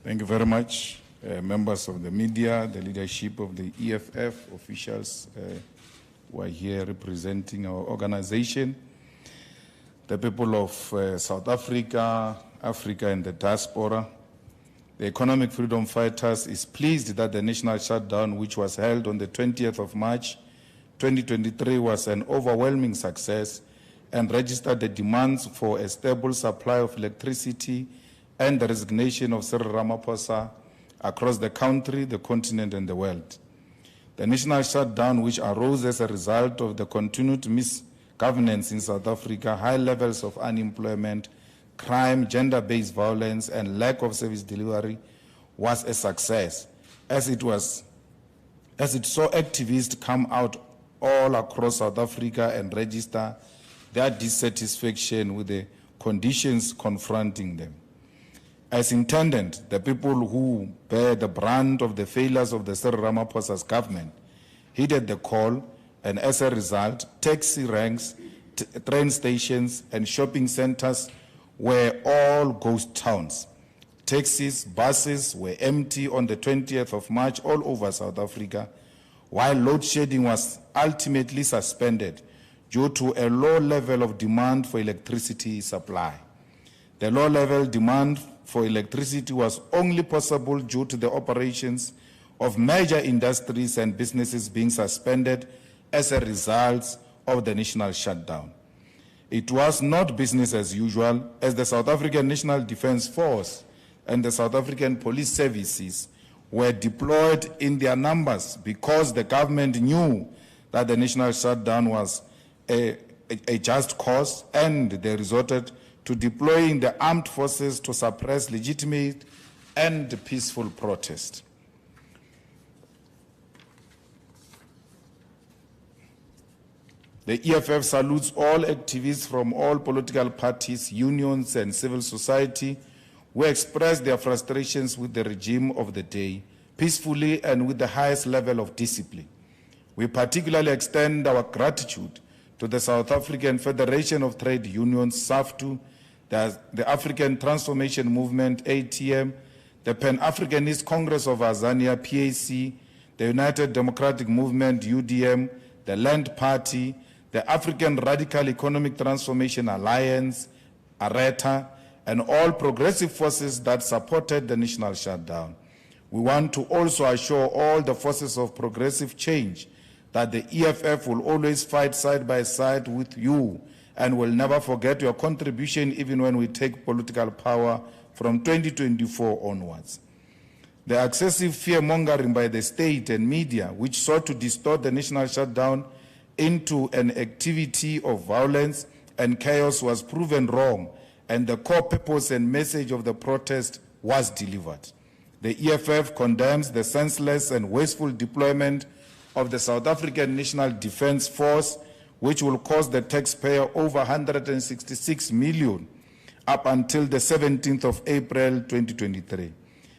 Thank you very much, members of the media, the leadership of the EFF, officials who are here representing our organization, the people of South Africa, Africa and the diaspora. The economic freedom fighters is pleased that the national shutdown, which was held on the 20th of March 2023, was an overwhelming success and registered the demands for a stable supply of electricity and the resignation of Cyril Ramaphosa across the country, the continent, and the world. The national shutdown, which arose as a result of the continued misgovernance in South Africa, high levels of unemployment, crime, gender-based violence, and lack of service delivery, was a success, as it saw activists come out all across South Africa and register their dissatisfaction with the conditions confronting them. As intended, the people who bear the brunt of the failures of the Cyril Ramaphosa's government heeded the call, and as a result, taxi ranks, train stations, and shopping centers were all ghost towns. Taxis, buses were empty on the 20th of March all over South Africa, while load shedding was ultimately suspended due to a low level of demand for electricity supply. The low level demand for electricity was only possible due to the operations of major industries and businesses being suspended as a result of the national shutdown. It was not business as usual, as the South African National Defence Force and the South African Police Services were deployed in their numbers because the government knew that the national shutdown was a just cause, and they resorted to deploying the armed forces to suppress legitimate and peaceful protest. The EFF salutes all activists from all political parties, unions, and civil society who expressed their frustrations with the regime of the day peacefully and with the highest level of discipline. We particularly extend our gratitude to the South African Federation of Trade Unions, SAFTU, the African Transformation Movement, ATM, the Pan-Africanist Congress of Azania, PAC, the United Democratic Movement, UDM, the Land Party, the African Radical Economic Transformation Alliance, ARETA, and all progressive forces that supported the national shutdown. We want to also assure all the forces of progressive change that the EFF will always fight side by side with you and will never forget your contribution even when we take political power from 2024 onwards. The excessive fear-mongering by the state and media, which sought to distort the national shutdown into an activity of violence and chaos, was proven wrong, and the core purpose and message of the protest was delivered. The EFF condemns the senseless and wasteful deployment of the South African National Defence Force, which will cost the taxpayer over 166 million up until the 17th of April 2023.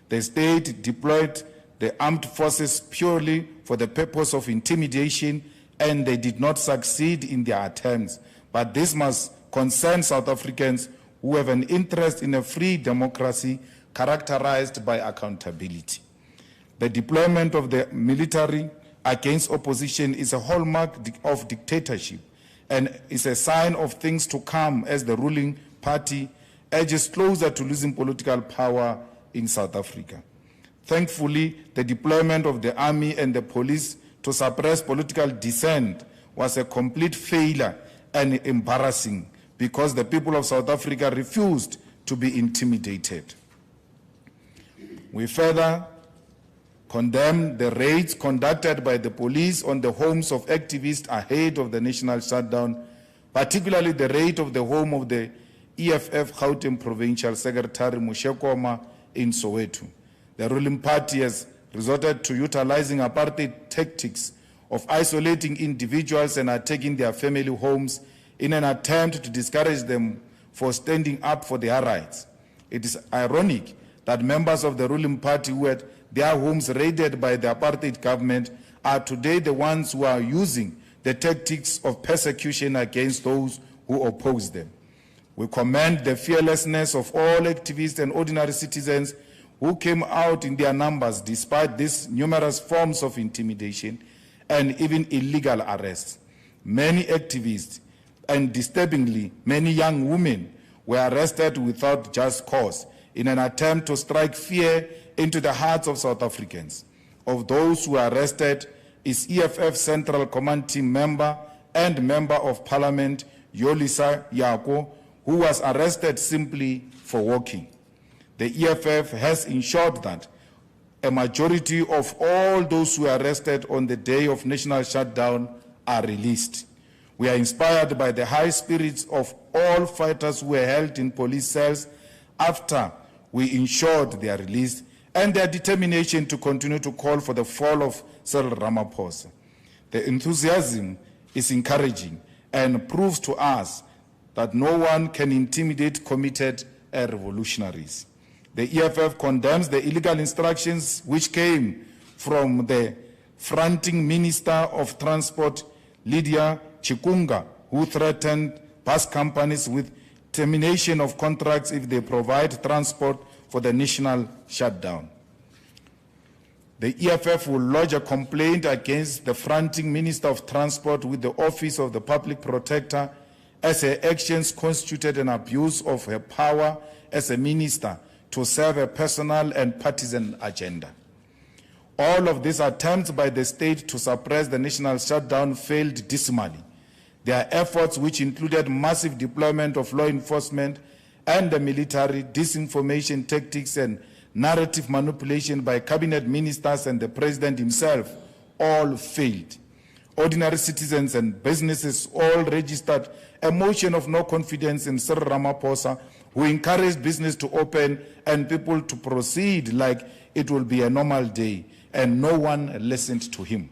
The state deployed the armed forces purely for the purpose of intimidation, and they did not succeed in their attempts. But this must concern South Africans who have an interest in a free democracy characterized by accountability. The deployment of the military against opposition is a hallmark of dictatorship and is a sign of things to come as the ruling party edges closer to losing political power in South Africa. Thankfully, the deployment of the army and the police to suppress political dissent was a complete failure and embarrassing because the people of South Africa refused to be intimidated. We further condemn the raids conducted by the police on the homes of activists ahead of the national shutdown, particularly the raid of the home of the EFF Gauteng Provincial Secretary Mushekoma in Soweto. The ruling party has resorted to utilizing apartheid tactics of isolating individuals and attacking their family homes in an attempt to discourage them for standing up for their rights. It is ironic that members of the ruling party who had their homes raided by the apartheid government are today the ones who are using the tactics of persecution against those who oppose them. We commend the fearlessness of all activists and ordinary citizens who came out in their numbers despite these numerous forms of intimidation and even illegal arrests. Many activists and disturbingly many young women were arrested without just cause in an attempt to strike fear into the hearts of South Africans. Of those who were arrested is EFF Central Command Team member and Member of Parliament Yolisa Yako, who was arrested simply for walking. The EFF has ensured that a majority of all those who were arrested on the day of national shutdown are released. We are inspired by the high spirits of all fighters who were held in police cells after we ensured their release and their determination to continue to call for the fall of Cyril Ramaphosa. The enthusiasm is encouraging and proves to us that no one can intimidate committed revolutionaries. The EFF condemns the illegal instructions which came from the fronting Minister of Transport, Lydia Chikunga, who threatened bus companies with termination of contracts if they provide transport for the national shutdown. The EFF will lodge a complaint against the fronting Minister of Transport with the Office of the Public Protector as her actions constituted an abuse of her power as a minister to serve a personal and partisan agenda. All of these attempts by the state to suppress the national shutdown failed dismally. Their efforts, which included massive deployment of law enforcement and the military, disinformation tactics and narrative manipulation by cabinet ministers and the president himself, all failed. Ordinary citizens and businesses all registered a motion of no confidence in Cyril Ramaphosa, who encouraged business to open and people to proceed like it will be a normal day, and no one listened to him.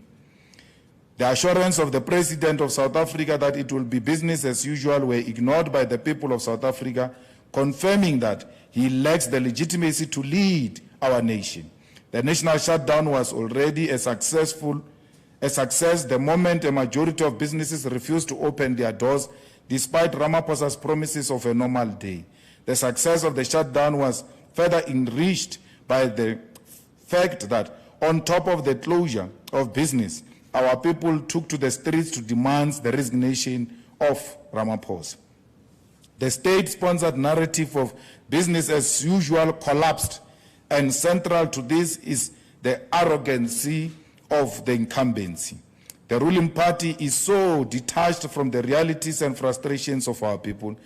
The assurance of the President of South Africa that it will be business as usual were ignored by the people of South Africa, confirming that he lacks the legitimacy to lead our nation. The national shutdown was already a success the moment a majority of businesses refused to open their doors despite Ramaphosa's promises of a normal day. The success of the shutdown was further enriched by the fact that on top of the closure of business, our people took to the streets to demand the resignation of Ramaphosa. The state-sponsored narrative of business as usual collapsed, and central to this is the arrogancy of the incumbency. The ruling party is so detached from the realities and frustrations of our people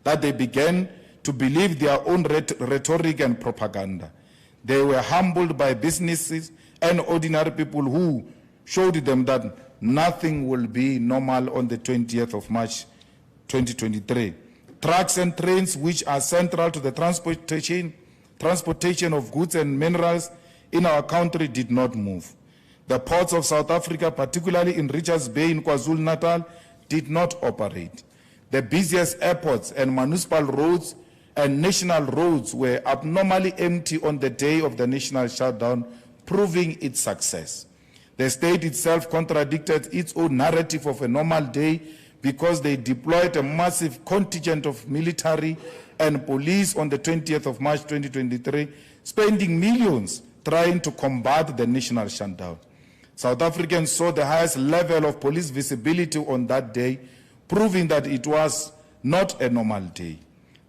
that they began to believe their own rhetoric and propaganda. They were humbled by businesses and ordinary people who showed them that nothing will be normal on the 20th of March 2023. Trucks and trains, which are central to the transportation of goods and minerals in our country, did not move. The ports of South Africa, particularly in Richards Bay in KwaZulu-Natal, did not operate. The busiest airports and municipal roads and national roads were abnormally empty on the day of the national shutdown, proving its success. The state itself contradicted its own narrative of a normal day because they deployed a massive contingent of military and police on the 20th of March 2023, spending millions trying to combat the national shutdown. South Africans saw the highest level of police visibility on that day, proving that it was not a normal day.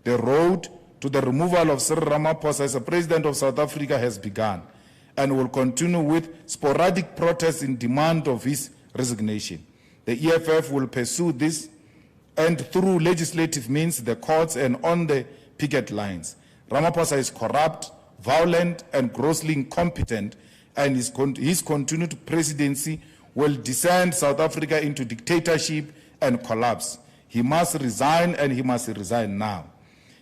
The road to the removal of Cyril Ramaphosa as a president of South Africa has begun and will continue with sporadic protests in demand of his resignation. The EFF will pursue this and through legislative means, the courts and on the picket lines. Ramaphosa is corrupt, violent and grossly incompetent, and his continued presidency will descend South Africa into dictatorship and collapse. He must resign, and he must resign now.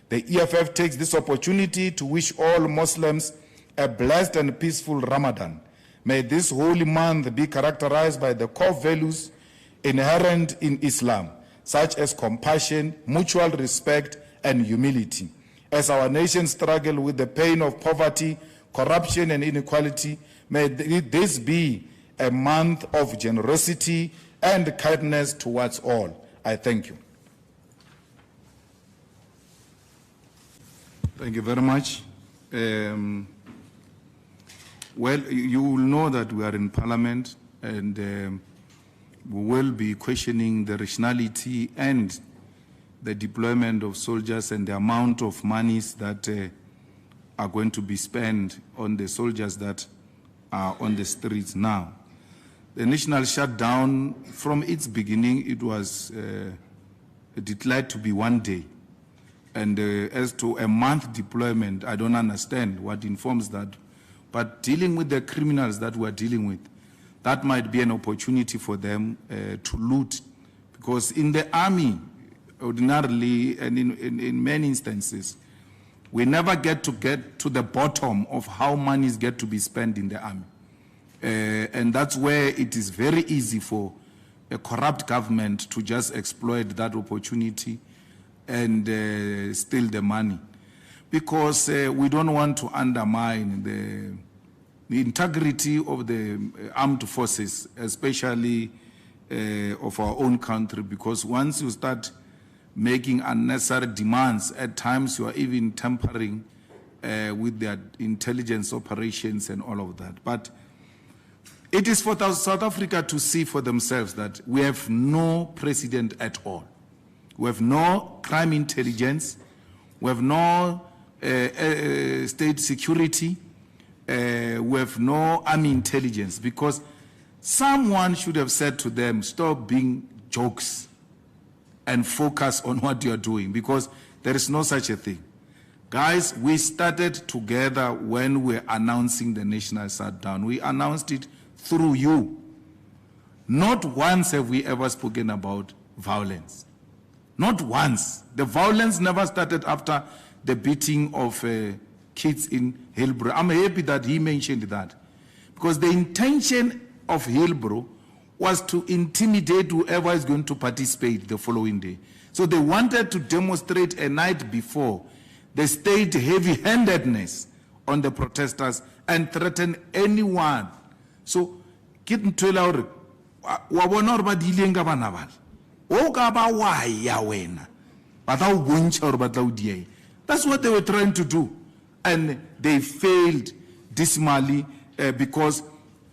The EFF takes this opportunity to wish all Muslims a blessed and peaceful Ramadan. May this holy month be characterized by the core values inherent in Islam, such as compassion, mutual respect, and humility. As our nation struggles with the pain of poverty, corruption, and inequality, may this be a month of generosity and kindness towards all. I thank you. Thank you very much. Well, you will know that we are in Parliament, and we will be questioning the rationality and the deployment of soldiers and the amount of monies that are going to be spent on the soldiers that are on the streets now. The national shutdown, from its beginning, it was declared to be 1 day. And as to a month deployment, I don't understand what informs that. But dealing with the criminals that we're dealing with, that might be an opportunity for them to loot. Because in the army, ordinarily, and in many instances, we never get to the bottom of how monies get to be spent in the army. And that's where it is very easy for a corrupt government to just exploit that opportunity and steal the money. Because we don't want to undermine the integrity of the armed forces, especially of our own country, because once you start making unnecessary demands, at times you are even tampering with their intelligence operations and all of that. But it is for South Africa to see for themselves that we have no precedent at all. We have no crime intelligence. We have no state security. We have no army intelligence, because someone should have said to them, stop being jokes and focus on what you're doing, because there is no such a thing. Guys, we started together when we're announcing the national shutdown. We announced it through you. Not once have we ever spoken about violence. Not once. The violence never started after the beating of kids in Hillbrow. I'm happy that he mentioned that, because the intention of Hillbrow was to intimidate whoever is going to participate the following day. So they wanted to demonstrate a night before the state heavy-handedness on the protesters and threaten anyone. So, that's what they were trying to do. And they failed dismally because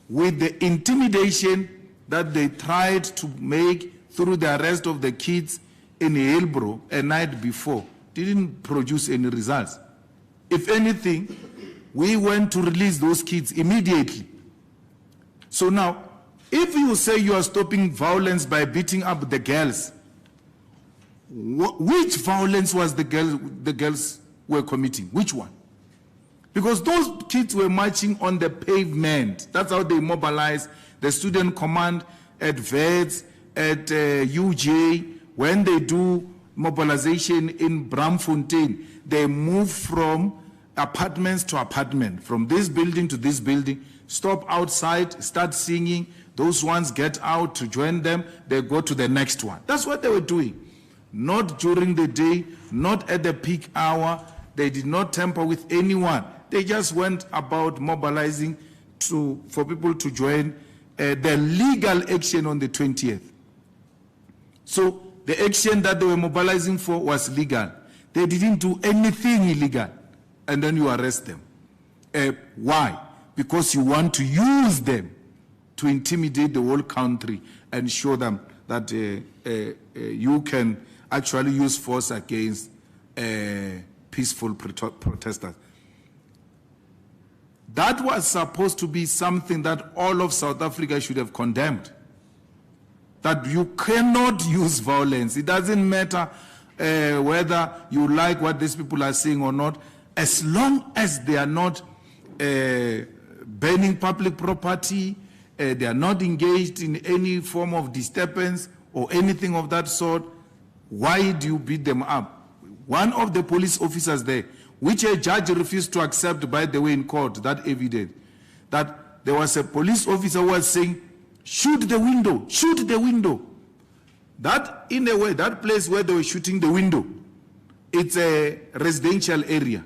with the intimidation that they tried to make through the arrest of the kids in Hillbrow a night before, didn't produce any results. If anything, we went to release those kids immediately. So now, if you say you are stopping violence by beating up the girls, which violence was the girls were committing? Which one? Because those kids were marching on the pavement. That's how they mobilized the student command at VEDS, at UJ. When they do mobilization in Bramfontein, they move from apartments to apartment, from this building to this building, stop outside, start singing. Those ones get out to join them, they go to the next one. That's what they were doing. Not during the day, not at the peak hour. They did not tamper with anyone. They just went about mobilizing for people to join the legal action on the 20th. So the action that they were mobilizing for was legal. They didn't do anything illegal. And then you arrest them. Why? Because you want to use them to intimidate the whole country and show them that you can actually use force against peaceful protesters. That was supposed to be something that all of South Africa should have condemned. That you cannot use violence. It doesn't matter whether you like what these people are saying or not, as long as they are not burning public property, they are not engaged in any form of disturbance or anything of that sort. Why do you beat them up? One of the police officers there, which a judge refused to accept, by the way, in court, that evidence, that there was a police officer who was saying, shoot the window, shoot the window. That, in a way, that place where they were shooting the window, it's a residential area.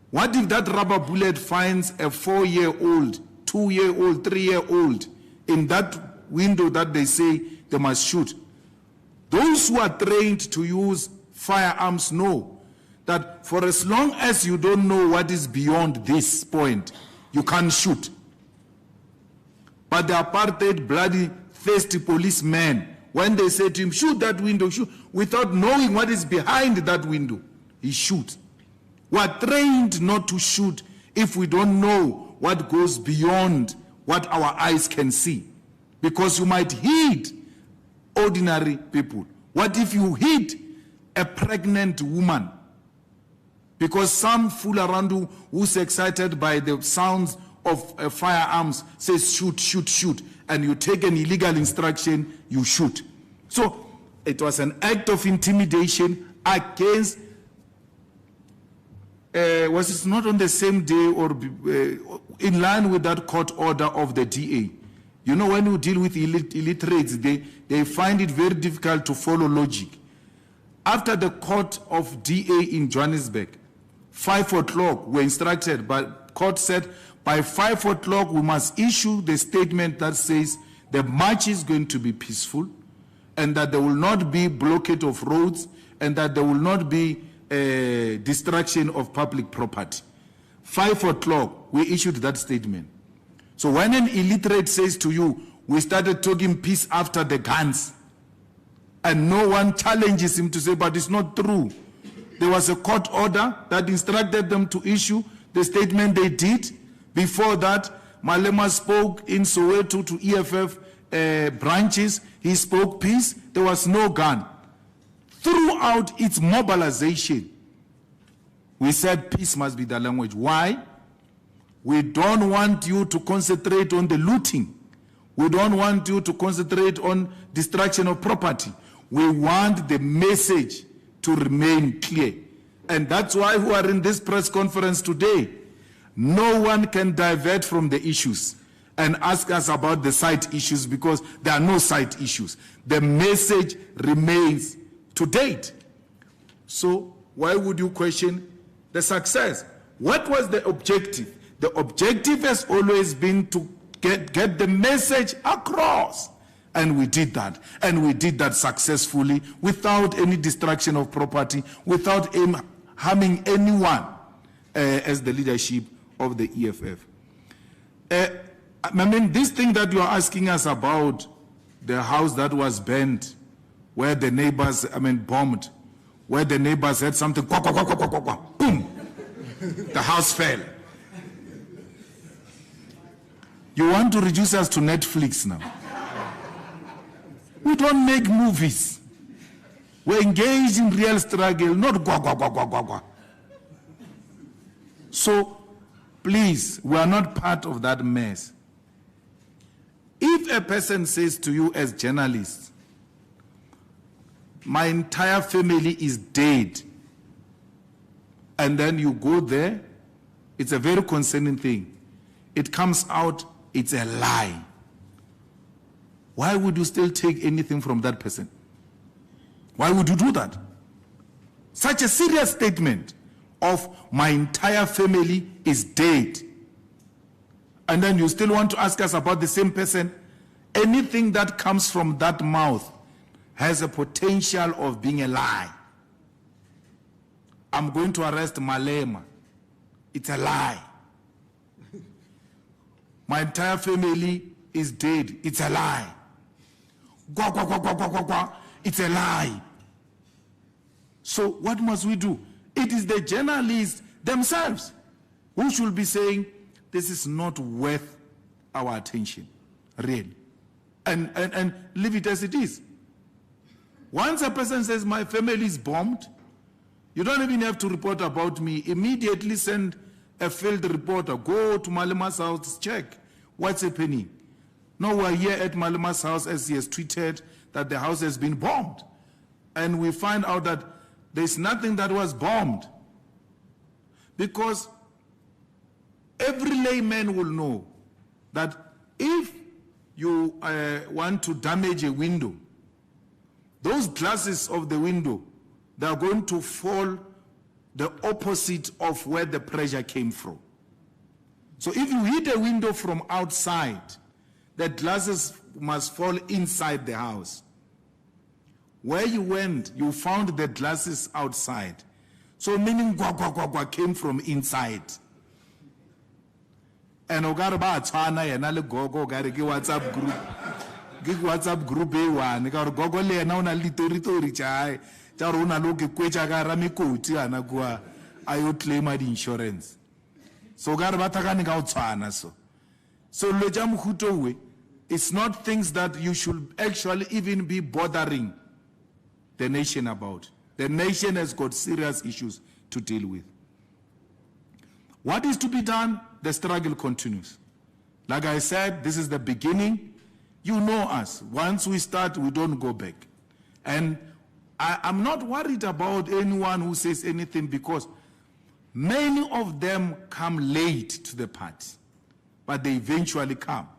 What if that rubber bullet finds a 4-year-old, 2-year-old, 3-year-old in that window that they say they must shoot? Those who are trained to use firearms know that for as long as you don't know what is beyond this point, you can't shoot. But the apartheid bloody thirsty policemen, when they say to him, shoot that window, shoot, without knowing what is behind that window, he shoots. We are trained not to shoot if we don't know what goes beyond what our eyes can see. Because you might hit ordinary people. What if you hit a pregnant woman? Because some fool around who's excited by the sounds of firearms says shoot, shoot, shoot, and you take an illegal instruction, you shoot. So it was an act of intimidation against, was it not on the same day or in line with that court order of the DA? You know, when you deal with illiterates, they find it very difficult to follow logic. After the court of DA in Johannesburg, 5 o'clock, we're instructed, but court said by 5 o'clock we must issue the statement that says the march is going to be peaceful and that there will not be blockade of roads and that there will not be destruction of public property. 5 o'clock, we issued that statement. So when an illiterate says to you, we started talking peace after the guns, and no one challenges him to say, but it's not true. There was a court order that instructed them to issue the statement they did. Before that, Malema spoke in Soweto to EFF branches. He spoke peace. There was no gun. Throughout its mobilization, we said peace must be the language. Why? We don't want you to concentrate on the looting. We don't want you to concentrate on destruction of property. We want the message to remain clear. And that's why we are in this press conference today. No one can divert from the issues and ask us about the side issues because there are no side issues. The message remains to date. So why would you question the success? What was the objective? The objective has always been to get the message across. And we did that. And we did that successfully without any destruction of property, without harming anyone as the leadership of the EFF. I mean, this thing that you are asking us about, the house that was burned, where the neighbors, bombed, where the neighbors had something, boom, the house fell. You want to reduce us to Netflix now? We don't make movies. We're engaged in real struggle, not gwa. So, please, we are not part of that mess. If a person says to you as journalists, my entire family is dead, and then you go there, it's a very concerning thing. It comes out, it's a lie. Why would you still take anything from that person? Why would you do that? Such a serious statement of my entire family is dead. And then you still want to ask us about the same person? Anything that comes from that mouth has a potential of being a lie. I'm going to arrest Malema. It's a lie. My entire family is dead. It's a lie. It's a lie. So what must we do? It is the journalists themselves who should be saying, this is not worth our attention, really. And leave it as it is. Once a person says, my family is bombed, you don't even have to report about me. Immediately send a field reporter, go to Malema's house, check what's happening. Now we're here at Malema's house as he has tweeted that the house has been bombed. And we find out that there's nothing that was bombed. Because every layman will know that if you want to damage a window, those glasses of the window, they are going to fall the opposite of where the pressure came from. So if you hit a window from outside, the glasses must fall inside the house. Where you went, you found the glasses outside. So meaning gwa came from inside. And ogare ba tshwana yena le gogo ogare ke WhatsApp group. Ke WhatsApp group e1 ka re gogo le yena ona le tori tja tja re ona lo ke kwetsa ka ramekoti ana kwa ayo claim the insurance. So ogare ba thakane ka o tshwana so lo ja mohuto we. It's not things that you should actually even be bothering the nation about. The nation has got serious issues to deal with. What is to be done? The struggle continues. Like I said, this is the beginning. You know us. Once we start, we don't go back. And I'm not worried about anyone who says anything because many of them come late to the party, but they eventually come.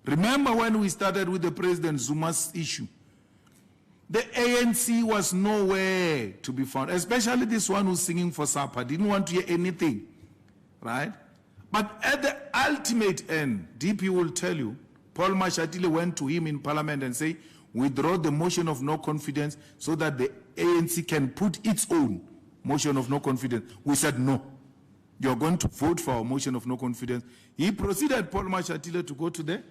Remember when we started with the President Zuma's issue? The ANC was nowhere to be found, especially this one who's singing for Sapa, didn't want to hear anything, right? But at the ultimate end, DP will tell you, Paul Mashatile went to him in Parliament and say, withdraw the motion of no confidence so that the ANC can put its own motion of no confidence. We said, no, you're going to vote for our motion of no confidence. He proceeded, Paul Mashatile, to go to the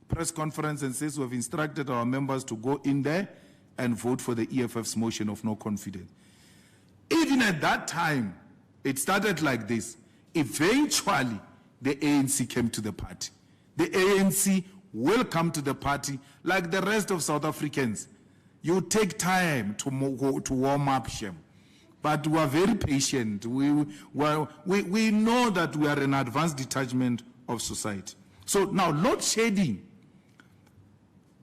press conference and says, we have instructed our members to go in there and vote for the EFF's motion of no confidence. Even at that time, it started like this. Eventually, the ANC came to the party. The ANC will come to the party like the rest of South Africans. You take time to warm up, Shem. But we are very patient. We know that we are an advanced detachment of society. So now, load shedding.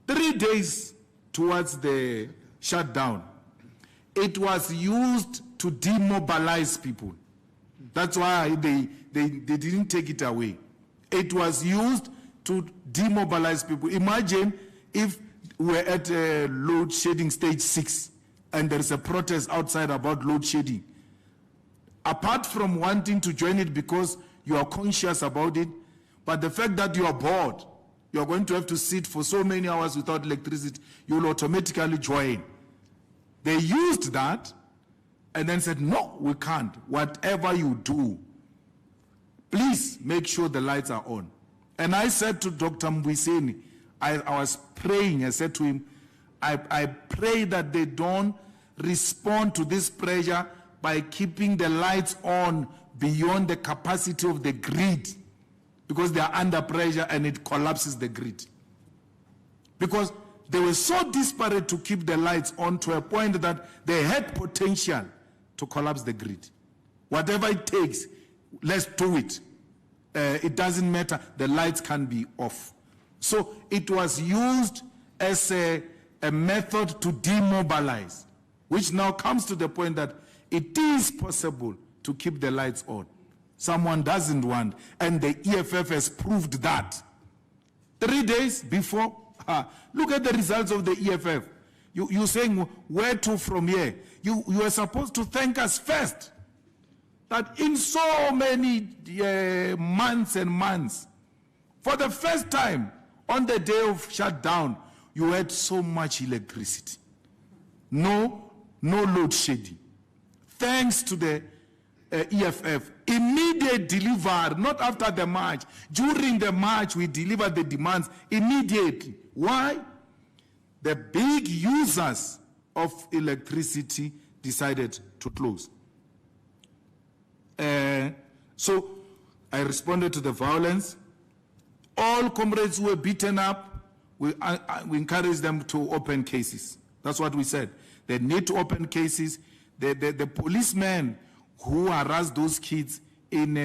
3 days towards the shutdown, it was used to demobilize people. That's why they didn't take it away. It was used to demobilize people. Imagine if we're at load shedding stage 6 and there's a protest outside about load shedding. Apart from wanting to join it because you are conscious about it, but the fact that you are bored, you're going to have to sit for so many hours without electricity, you'll automatically join. They used that and then said, no, we can't. Whatever you do, please make sure the lights are on. And I said to Dr. Mbuyiseni, I was praying, I said to him, I pray that they don't respond to this pressure by keeping the lights on beyond the capacity of the grid, because they are under pressure and it collapses the grid. Because they were so desperate to keep the lights on to a point that they had potential to collapse the grid. Whatever it takes, let's do it. It doesn't matter, the lights can be off. So it was used as a method to demobilize, which now comes to the point that it is possible to keep the lights on. Someone doesn't want, and the EFF has proved that. 3 days before, look at the results of the EFF. You're saying, where to from here? You are supposed to thank us first. That in so many months and months, for the first time, on the day of shutdown, you had so much electricity. No load shedding. Thanks to the EFF, immediate delivery, not after the march. During the march, we delivered the demands immediately. Why? The big users of electricity decided to close. So I responded to the violence. All comrades who were beaten up, we encouraged them to open cases. That's what we said. They need to open cases. The policemen who harassed those kids in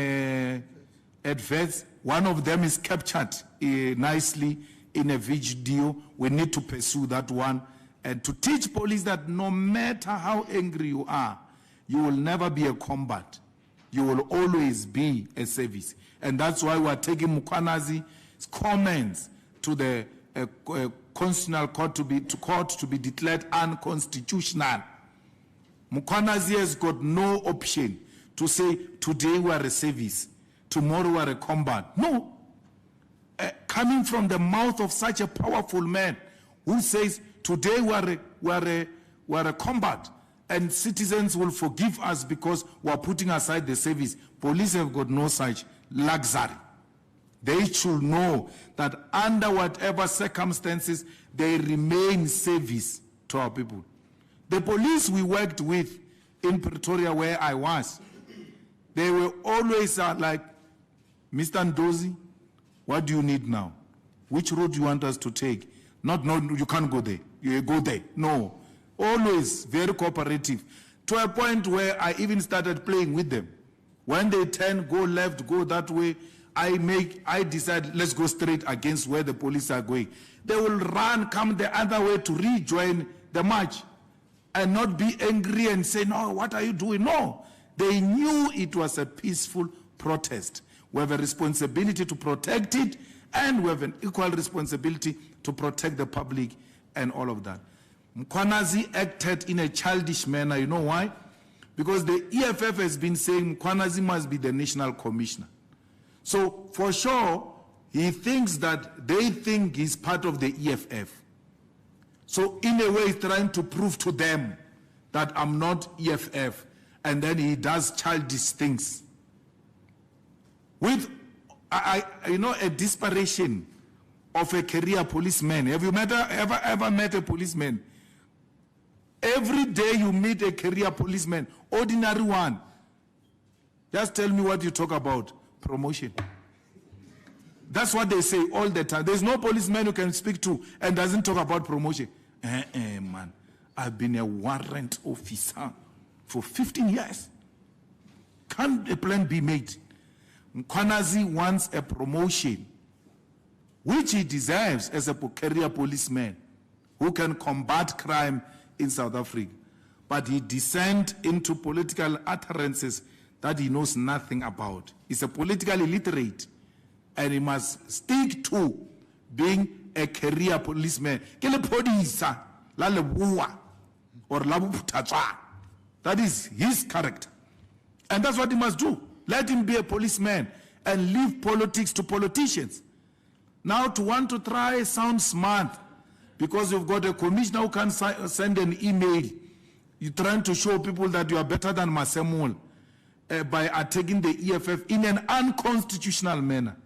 at vets, one of them is captured nicely in a video. We need to pursue that one and to teach police that no matter how angry you are, you will never be a combat. You will always be a service. And that's why we are taking Mukwanazi's comments to the constitutional court to be declared unconstitutional. Mukwanazi has got no option to say, today we are a service, tomorrow we are a combat. No. Coming from the mouth of such a powerful man who says, today we are a combat, and citizens will forgive us because we are putting aside the service. Police have got no such luxury. they should know that under whatever circumstances, they remain service to our people. The police we worked with in Pretoria, where I was, they were always like, Mr. Ndozi, what do you need now? Which road do you want us to take? Not, no, you can't go there. You go there. No. Always very cooperative. To a point where I even started playing with them. When they turn, go left, go that way, I decide, let's go straight against where the police are going. They will run, come the other way to rejoin the march and not be angry and say, no, what are you doing? No. They knew it was a peaceful protest. We have a responsibility to protect it, and we have an equal responsibility to protect the public and all of that. Mkhwanazi acted in a childish manner. You know why? Because the EFF has been saying Mkhwanazi must be the national commissioner. So for sure, he thinks that they think he's part of the EFF. So in a way, he's trying to prove to them that I'm not EFF. And then he does childish things. With, a desperation of a career policeman. Have you ever met a policeman? Every day you meet a career policeman, ordinary one. Just tell me what you talk about. Promotion. That's what they say all the time. There's no policeman you can speak to and doesn't talk about promotion. Man, I've been a warrant officer for 15 years. Can a plan be made? Mkhwanazi wants a promotion, which he deserves as a career policeman who can combat crime in South Africa. But he descends into political utterances that he knows nothing about. He's a political illiterate, and he must stick to being a career policeman. That is his character. And that's what he must do. Let him be a policeman and leave politics to politicians. Now to want to try sound smart because you've got a commissioner who can send an email. You're trying to show people that you are better than Masemola by attacking the EFF in an unconstitutional manner.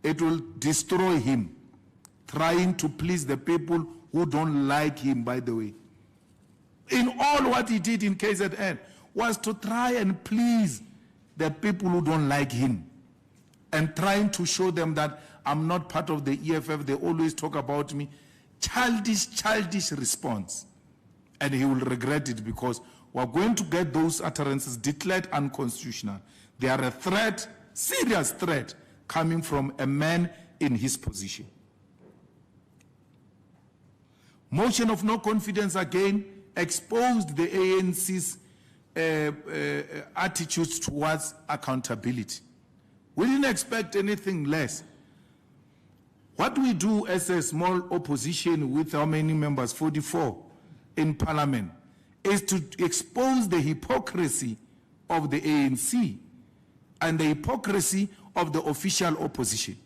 It will destroy him, trying to please the people who don't like him, by the way. In all what he did in KZN was to try and please the people who don't like him and trying to show them that I'm not part of the EFF. They always talk about me. Childish response. And he will regret it because we're going to get those utterances declared unconstitutional. They are a threat, serious threat, coming from a man in his position. Motion of no confidence again exposed the ANC's attitudes towards accountability. We didn't expect anything less. What we do as a small opposition with how many members, 44 in parliament, is to expose the hypocrisy of the ANC and the hypocrisy of the official opposition.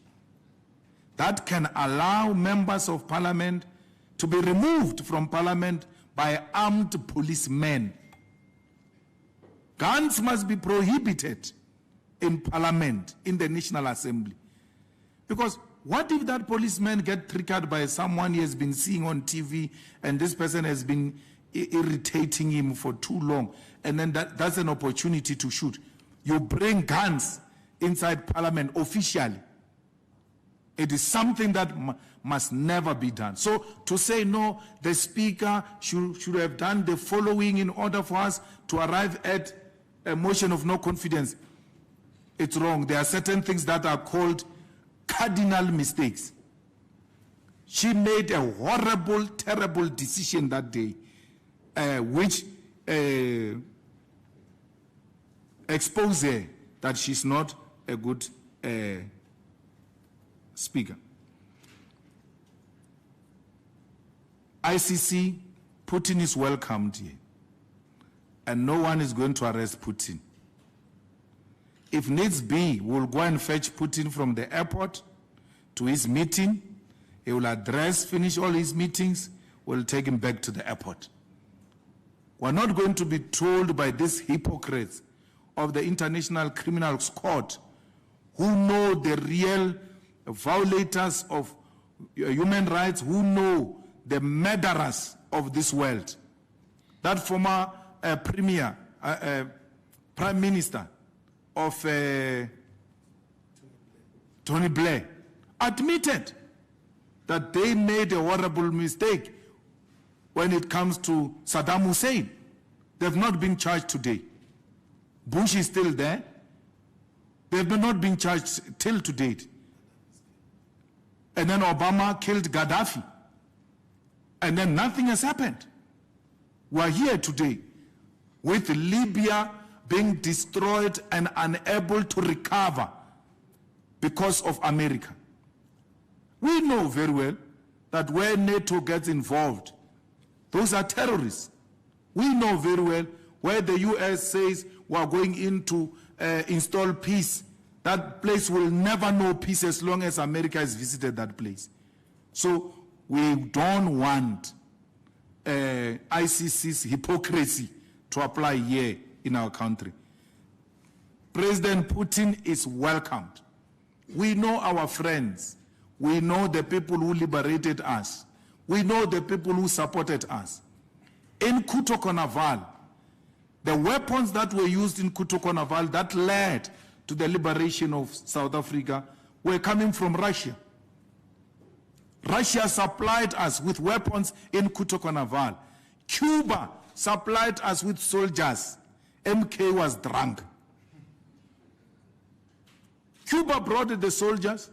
That can allow members of parliament to be removed from parliament by armed policemen. Guns must be prohibited in parliament, in the National Assembly. Because what if that policeman gets triggered by someone he has been seeing on TV and this person has been irritating him for too long, and then that's an opportunity to shoot? You bring guns inside parliament officially. It is something that must never be done. So to say no, the speaker should have done the following in order for us to arrive at a motion of no confidence, it's wrong. There are certain things that are called cardinal mistakes. She made a horrible, terrible decision that day, which exposed her that she's not a good speaker. ICC, Putin is welcomed here. And no one is going to arrest Putin. If needs be, we'll go and fetch Putin from the airport to his meeting. He will finish all his meetings. We'll take him back to the airport. We're not going to be told by these hypocrites of the International Criminal Court who know the real violators of human rights, who know the murderers of this world. That former Prime Minister of Tony Blair admitted that they made a horrible mistake when it comes to Saddam Hussein. They've not been charged today. Bush is still there. They've not been charged till to date. And then Obama killed Gaddafi. And then nothing has happened. We're here today with Libya being destroyed and unable to recover because of America. We know very well that where NATO gets involved, those are terrorists. We know very well where the US says we're going in to install peace. That place will never know peace as long as America has visited that place. So we don't want ICC's hypocrisy to apply here in our country. President Putin is welcomed. We know our friends. We know the people who liberated us. We know the people who supported us. In Kutokonaval, the weapons that were used in Kutokonaval that led to the liberation of South Africa were coming from Russia. Russia supplied us with weapons in Kutokonaval. Cuba supplied us with soldiers. MK was drunk. Cuba brought the soldiers.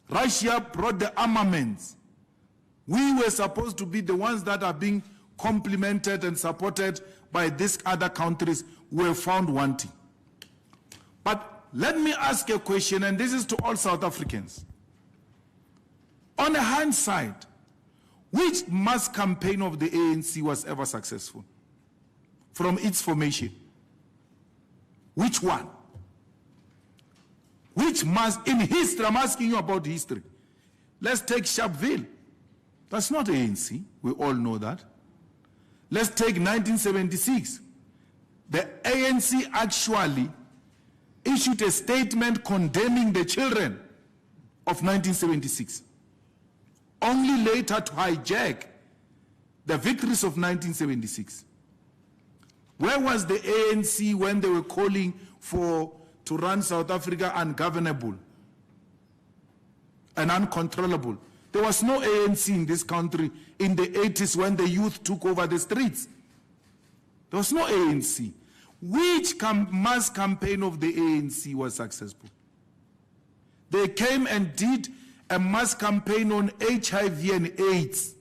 Russia brought the armaments. We were supposed to be the ones that are being complimented and supported by these other countries who were found wanting. But let me ask a question, and this is to all South Africans. On hindsight, which mass campaign of the ANC was ever successful from its formation? Which one? Which mass in history? I'm asking you about history. Let's take Sharpeville. That's not ANC. We all know that. Let's take 1976. The ANC actually issued a statement condemning the children of 1976, only later to hijack the victories of 1976. Where was the ANC when they were calling to run South Africa ungovernable and uncontrollable? There was no ANC in this country in the 80s when the youth took over the streets. There was no ANC. Which mass campaign of the ANC was successful? They came and did a mass campaign on HIV and AIDS.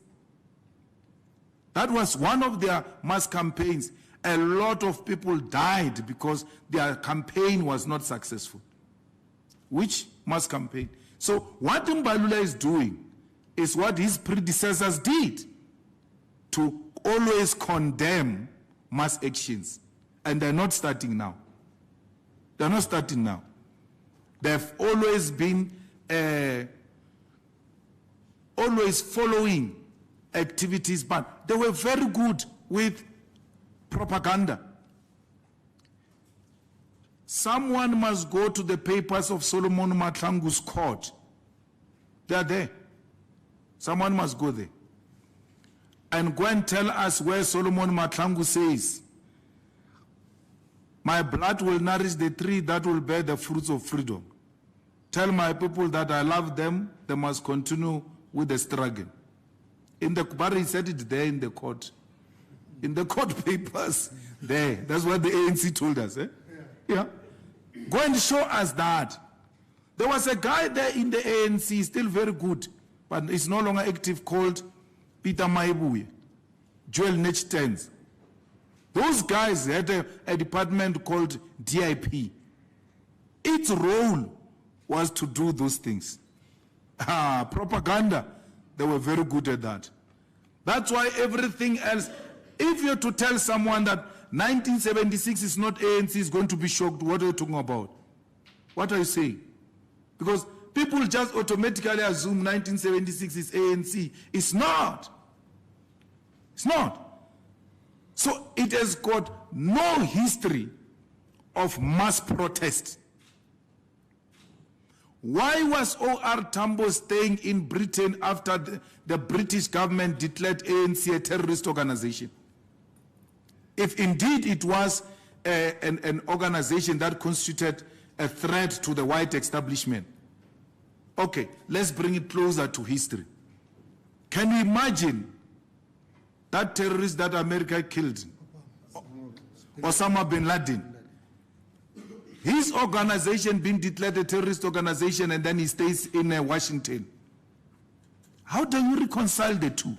That was one of their mass campaigns. A lot of people died because their campaign was not successful. Which mass campaign? So what Mbalula is doing is what his predecessors did, to always condemn mass actions. And they're not starting now. They're not starting now. They've always been always following activities, but they were very good with propaganda. Someone must go to the papers of Solomon Mahlangu's court. They are there. Someone must go there and go and tell us where Solomon Mahlangu says, my blood will nourish the tree that will bear the fruits of freedom. Tell my people that I love them, they must continue with the struggle. In the Kubari, he said it there in the court. In the court papers, there. That's what the ANC told us. Yeah. Go and show us that. There was a guy there in the ANC, still very good, but he's no longer active, called Peter Maibuye, Joel Nechtens. Those guys had a department called DIP. Its role was to do those things. Propaganda, they were very good at that. That's why everything else, if you're to tell someone that 1976 is not ANC, is going to be shocked. What are you talking about? What are you saying? Because people just automatically assume 1976 is ANC. It's not. It's not. So it has got no history of mass protest. Why was O.R. Tambo staying in Britain after the British government declared ANC a terrorist organization? If indeed it was an organization that constituted a threat to the white establishment. Okay, let's bring it closer to history. Can you imagine that terrorist that America killed, Osama bin Laden? His organization being declared a terrorist organization, and then he stays in Washington. How do you reconcile the two?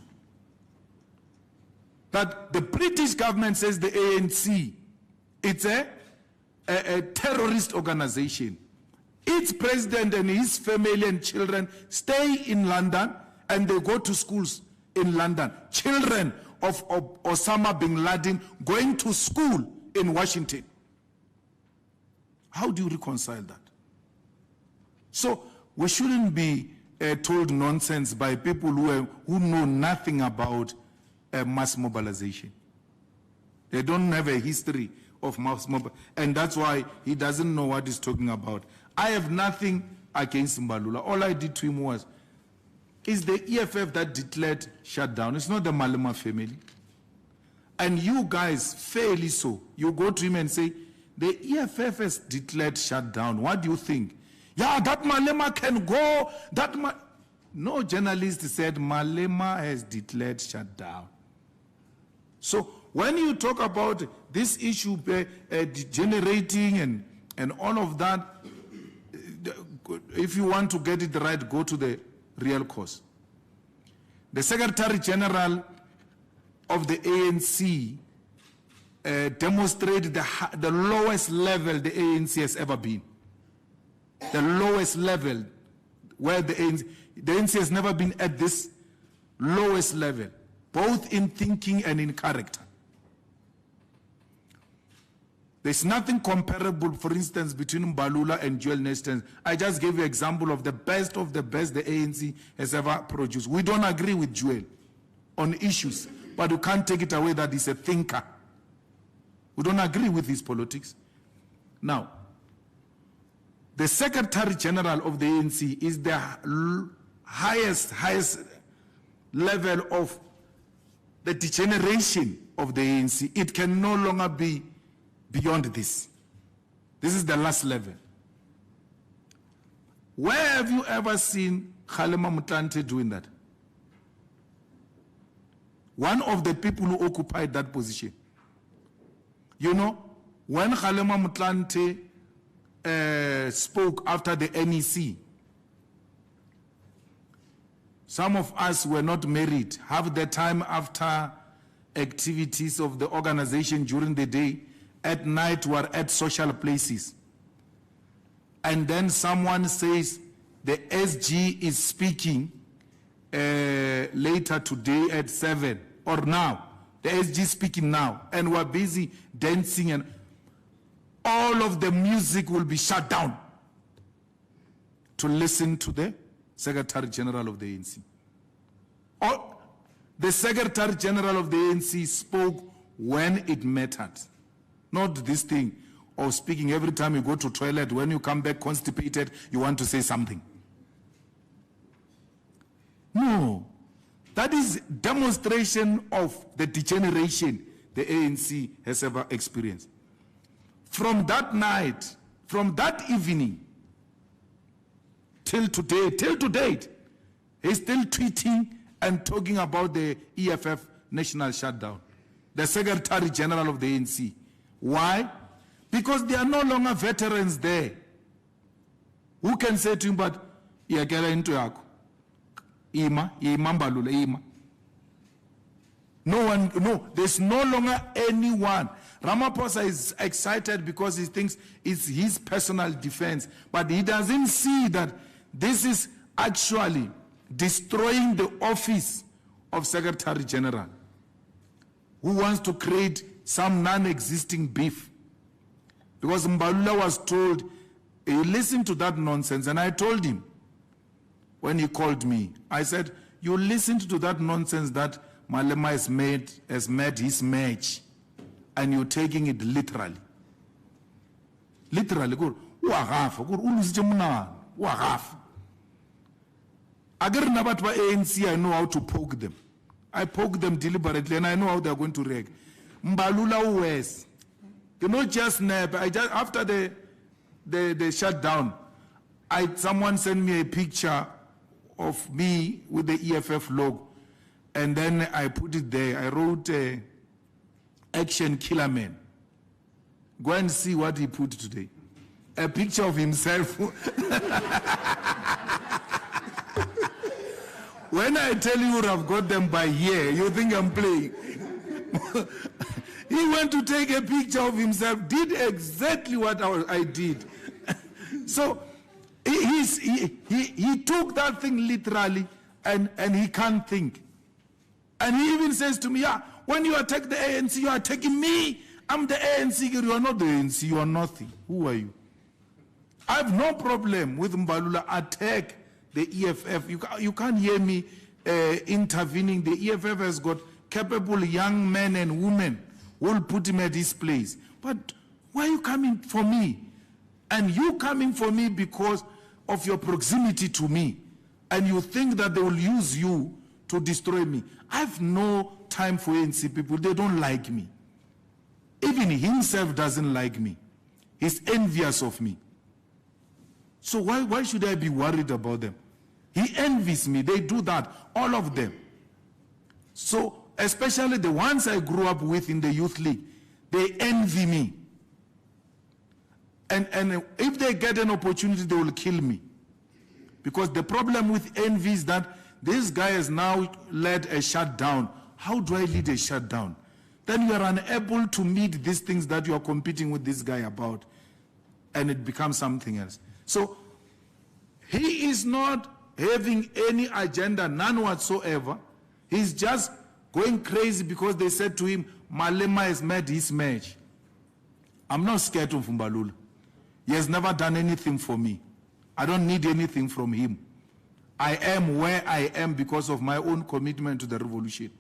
That the British government says the ANC, it's a terrorist organization. Its president and his family and children stay in London, and they go to schools in London. Children of Osama bin Laden going to school in Washington. How do you reconcile that? So we shouldn't be told nonsense by people who know nothing about mass mobilization. They don't have a history of mass mobilization, and that's why he doesn't know what he's talking about. I have nothing against Mbalula. All I did to him was, it's the EFF that declared shutdown. It's not the Malema family. And you guys, fairly so, you go to him and say, the EFF has declared shutdown. What do you think? Yeah, that Malema can go. No journalist said Malema has declared shutdown. So when you talk about this issue degenerating and all of that, if you want to get it right, go to the real cause. The Secretary General of the ANC demonstrated the lowest level the ANC has ever been. The lowest level where the ANC has never been at this lowest level, both in thinking and in character. There's nothing comparable, for instance, between Mbalula and Joel Nestens. I just gave you an example of the best the ANC has ever produced. We don't agree with Joel on issues, but you can't take it away that he's a thinker. We don't agree with his politics. Now, the Secretary General of the ANC is the highest level of the degeneration of the ANC. It can no longer be beyond this. This is the last level. Where have you ever seen Kgalema Motlanthe doing that? One of the people who occupied that position. You know, when Kgalema Motlanthe spoke after the NEC, some of us were not married. Half the time after activities of the organization during the day, at night were at social places. And then someone says the SG is speaking later today at 7 or now. The SG is speaking now, and we're busy dancing, and all of the music will be shut down to listen to the Secretary General of the ANC. The Secretary General of the ANC spoke when it mattered. Not this thing of speaking every time you go to toilet, when you come back constipated, you want to say something. No. That is demonstration of the degeneration the ANC has ever experienced. From that night, from that evening, till today, till to date, he's still tweeting and talking about the EFF National Shutdown, the Secretary General of the ANC. Why? Because there are no longer veterans there who can say to him, but iyakela into yakho. Ima Mbalula, Ima. No one, no, there's no longer anyone. Ramaphosa is excited because he thinks it's his personal defense, but he doesn't see that this is actually destroying the office of Secretary General, who wants to create some non-existing beef. Because Mbalula was told, he listened to that nonsense, and I told him, when he called me, I said, you listened to that nonsense that Malema has made his match, and you're taking it literally. Literally, half. Agar nabat ba ANC, I know how to poke them. I poke them deliberately and I know how they're going to react. Mbalula West. You know, just snap. After the shutdown, someone sent me a picture of me with the EFF logo, and then I put it there. I wrote Action Killer Man. Go and see what he put today. A picture of himself. When I tell you I've got them by here, you think I'm playing. He went to take a picture of himself, did exactly what I did. So he took that thing literally, and he can't think. And he even says to me, yeah, when you attack the ANC, you are attacking me. I'm the ANC. You are not the ANC. You are nothing. Who are you? I have no problem with Mbalula attack the EFF. You can't hear me intervening. The EFF has got capable young men and women who will put him at his place. But why are you coming for me? And you coming for me because of your proximity to me. And you think that they will use you to destroy me. I have no time for ANC people. They don't like me. Even himself doesn't like me. He's envious of me. So why should I be worried about them? He envies me. They do that, all of them. So especially the ones I grew up with in the youth league, they envy me. And if they get an opportunity, they will kill me. Because the problem with envy is that this guy has now led a shutdown. How do I lead a shutdown? Then you are unable to meet these things that you are competing with this guy about. And it becomes something else. So he is not having any agenda, none whatsoever. He's just going crazy because they said to him, Malema has made his match. I'm not scared of Mbalula. He has never done anything for me. I don't need anything from him. I am where I am because of my own commitment to the revolution.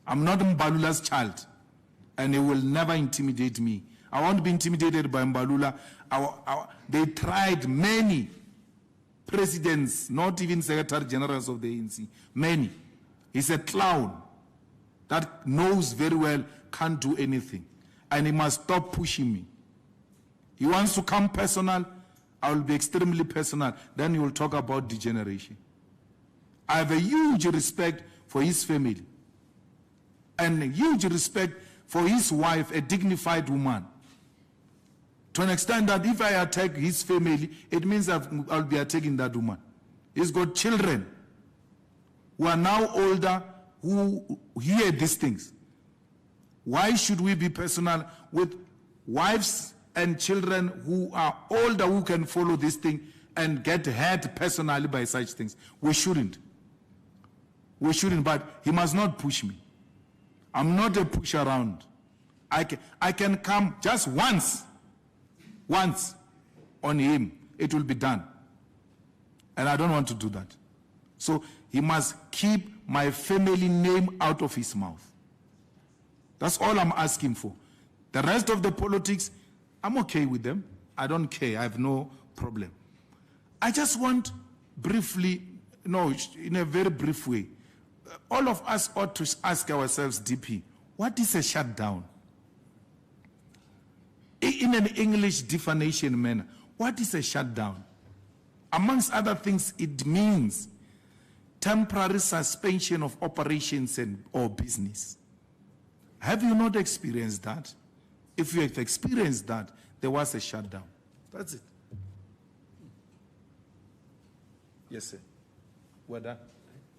I'm not Mbalula's child, and he will never intimidate me. I won't be intimidated by Mbalula. They tried many presidents, not even secretary generals of the ANC, many. He's a clown that knows very well can't do anything, and he must stop pushing me. He wants to come personal, I will be extremely personal. Then he will talk about degeneration. I have a huge respect for his family and a huge respect for his wife, a dignified woman. To an extent that if I attack his family, it means I'll be attacking that woman. He's got children who are now older who hear these things. Why should we be personal with wives and children who are older who can follow this thing and get hurt personally by such things? We shouldn't. We shouldn't, but he must not push me. I'm not a push around. I can come just once on him, it will be done. And I don't want to do that. So he must keep my family name out of his mouth. That's all I'm asking for. The rest of the politics, I'm okay with them. I don't care. I have no problem. I just want briefly, no, in a very brief way, all of us ought to ask ourselves, DP, what is a shutdown? In an English definition manner, what is a shutdown? Amongst other things, it means temporary suspension of operations or business. Have you not experienced that? If you have experienced that, there was a shutdown. That's it. Yes, sir. Well done.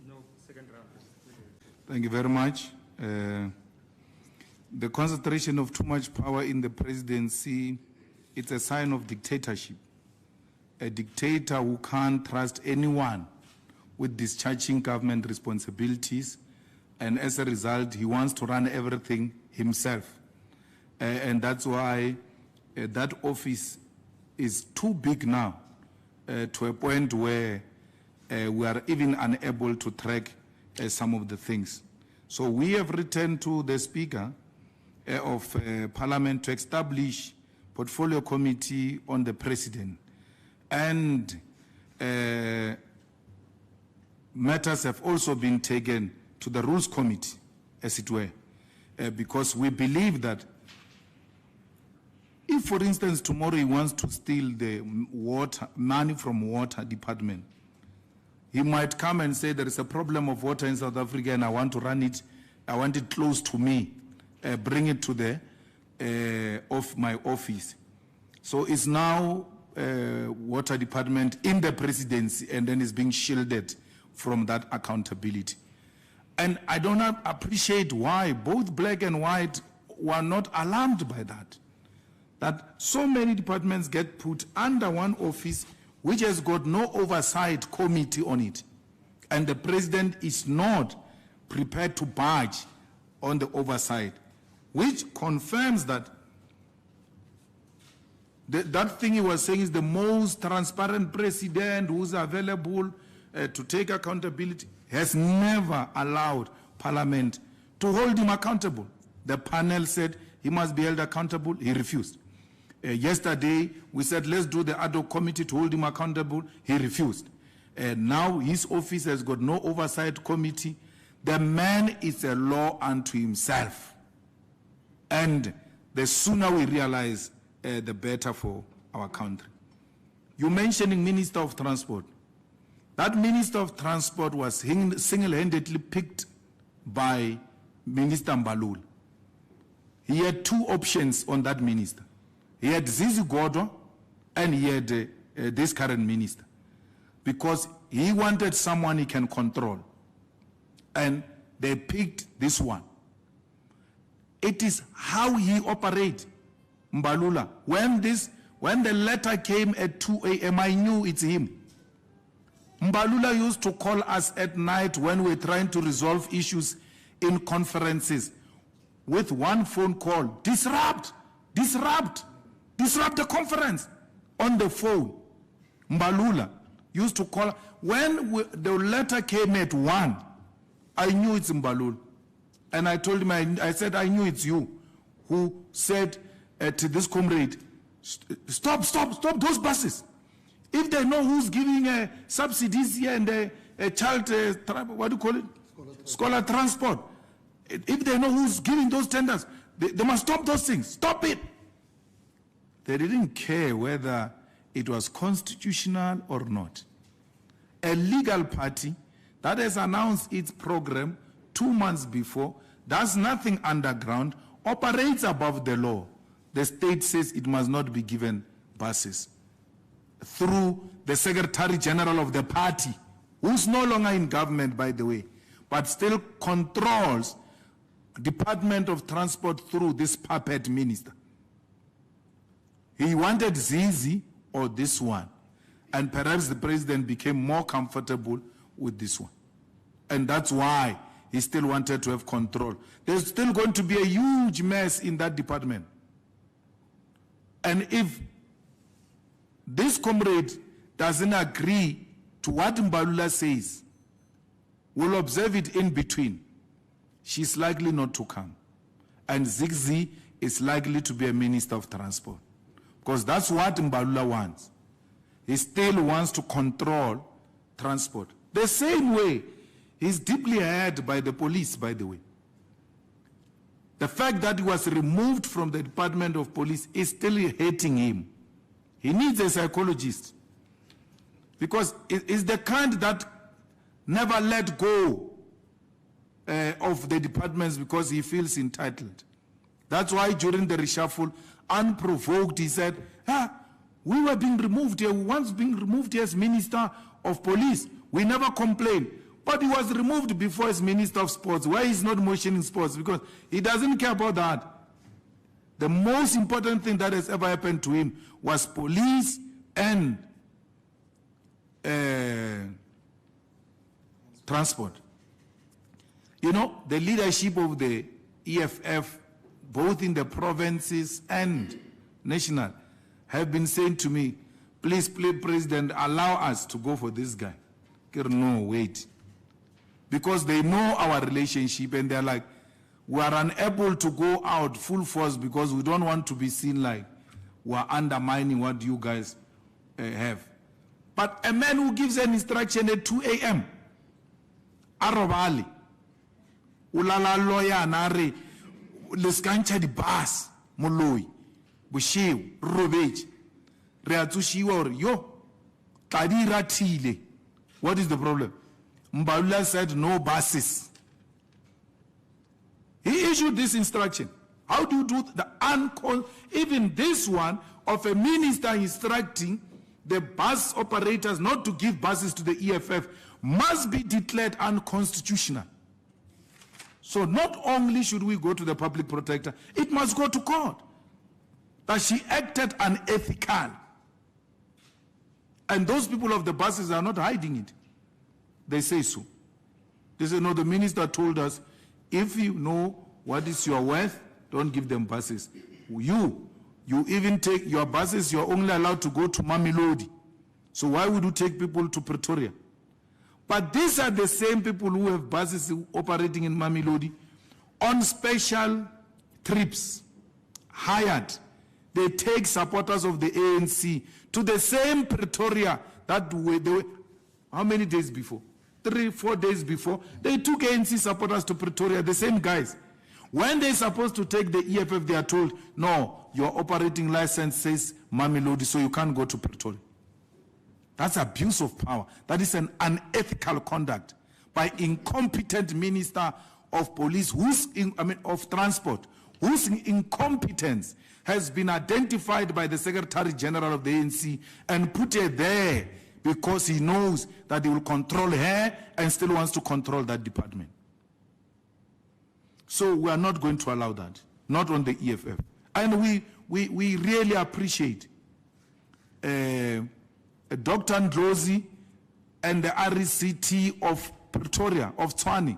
No, second round. Thank you very much. The concentration of too much power in the presidency, it's a sign of dictatorship. A dictator who can't trust anyone with discharging government responsibilities, and as a result, he wants to run everything himself. And that's why that office is too big now to a point where we are even unable to track some of the things. So we have written to the Speaker of Parliament to establish portfolio committee on the President. And matters have also been taken to the Rules Committee, as it were, because we believe that if, for instance, tomorrow he wants to steal the money from water department, he might come and say there is a problem of water in South Africa and I want to run it, I want it close to me, bring it to the of my office. So it's now water department in the presidency, and then it's being shielded from that accountability. And I do not appreciate why both black and white were not alarmed by that. That so many departments get put under one office which has got no oversight committee on it. And the president is not prepared to budge on the oversight, which confirms that that thing he was saying is the most transparent president who's available to take accountability, has never allowed Parliament to hold him accountable. The panel said he must be held accountable. He refused. Yesterday, we said, let's do the ad hoc committee to hold him accountable. He refused. Now his office has got no oversight committee. The man is a law unto himself. And the sooner we realize, the better for our country. You're mentioning Minister of Transport. That Minister of Transport was single-handedly picked by Minister Mbalula. He had two options on that minister. He had Zizi Godwa and he had this current minister, because he wanted someone he can control. And they picked this one. It is how he operates, Mbalula. When the letter came at 2 a.m., I knew it's him. Mbalula used to call us at night when we're trying to resolve issues in conferences with one phone call. Disrupt the conference on the phone. Mbalula used to call. When the letter came at 1, I knew it's Mbalula. And I told him, I said, I knew it's you who said to this comrade, stop those buses. If they know who's giving subsidies here and a child, what do you call it? Scholar transport. If they know who's giving those tenders, they must stop those things. Stop it. They didn't care whether it was constitutional or not. A legal party that has announced its program 2 months before, does nothing underground, operates above the law. The state says it must not be given buses. Through the Secretary General of the party, who's no longer in government, by the way, but still controls Department of Transport through this puppet minister. He wanted Zizi or this one, and perhaps the president became more comfortable with this one. And that's why he still wanted to have control. There's still going to be a huge mess in that department. And if this comrade doesn't agree to what Mbalula says, we'll observe it in between. She's likely not to come. And Zigzi is likely to be a minister of transport. Because that's what Mbalula wants. He still wants to control transport. The same way, he's deeply hurt by the police, by the way. The fact that he was removed from the Department of Police is still hurting him. He needs a psychologist. Because it's the kind that never let go of the departments because he feels entitled. That's why during the reshuffle, unprovoked, he said, we were being removed here. We once being removed here as Minister of Police. We never complained. But he was removed before as Minister of Sports. Why he's not mentioning sports? Because he doesn't care about that. The most important thing that has ever happened to him was police and transport. You know, the leadership of the EFF, both in the provinces and national, have been saying to me, please, President, allow us to go for this guy. No, wait. Because they know our relationship and they're like, we are unable to go out full force because we don't want to be seen like we're undermining what you guys have. But a man who gives an instruction at 2 a.m., arobali, ulala lawyer nare, leskancha di bus, moloi, bushiu, robage, reatushiwa or yo, kadira tile. What is the problem? Mbalula said no buses. He issued this instruction. How do you do the even this one of a minister instructing the bus operators not to give buses to the EFF must be declared unconstitutional. So not only should we go to the public protector, it must go to court. That she acted unethical. And those people of the buses are not hiding it. They say so. They say, no, the minister told us, if you know what is your worth, don't give them buses. You even take your buses, you're only allowed to go to Mamelodi. So why would you take people to Pretoria? But these are the same people who have buses operating in Mamelodi on special trips, hired. They take supporters of the ANC to the same Pretoria that they were, how many days before? 3-4 days before, they took ANC supporters to Pretoria, the same guys. When they're supposed to take the EFF, they are told, no, your operating license says Mamelodi, so you can't go to Pretoria. That's abuse of power. That is an unethical conduct by incompetent minister of police, of transport, whose incompetence has been identified by the Secretary General of the ANC and put her there because he knows that he will control her and still wants to control that department. So we are not going to allow that, not on the EFF. And we really appreciate Dr. Ndlozi and the RCT of Pretoria, of Tshwane.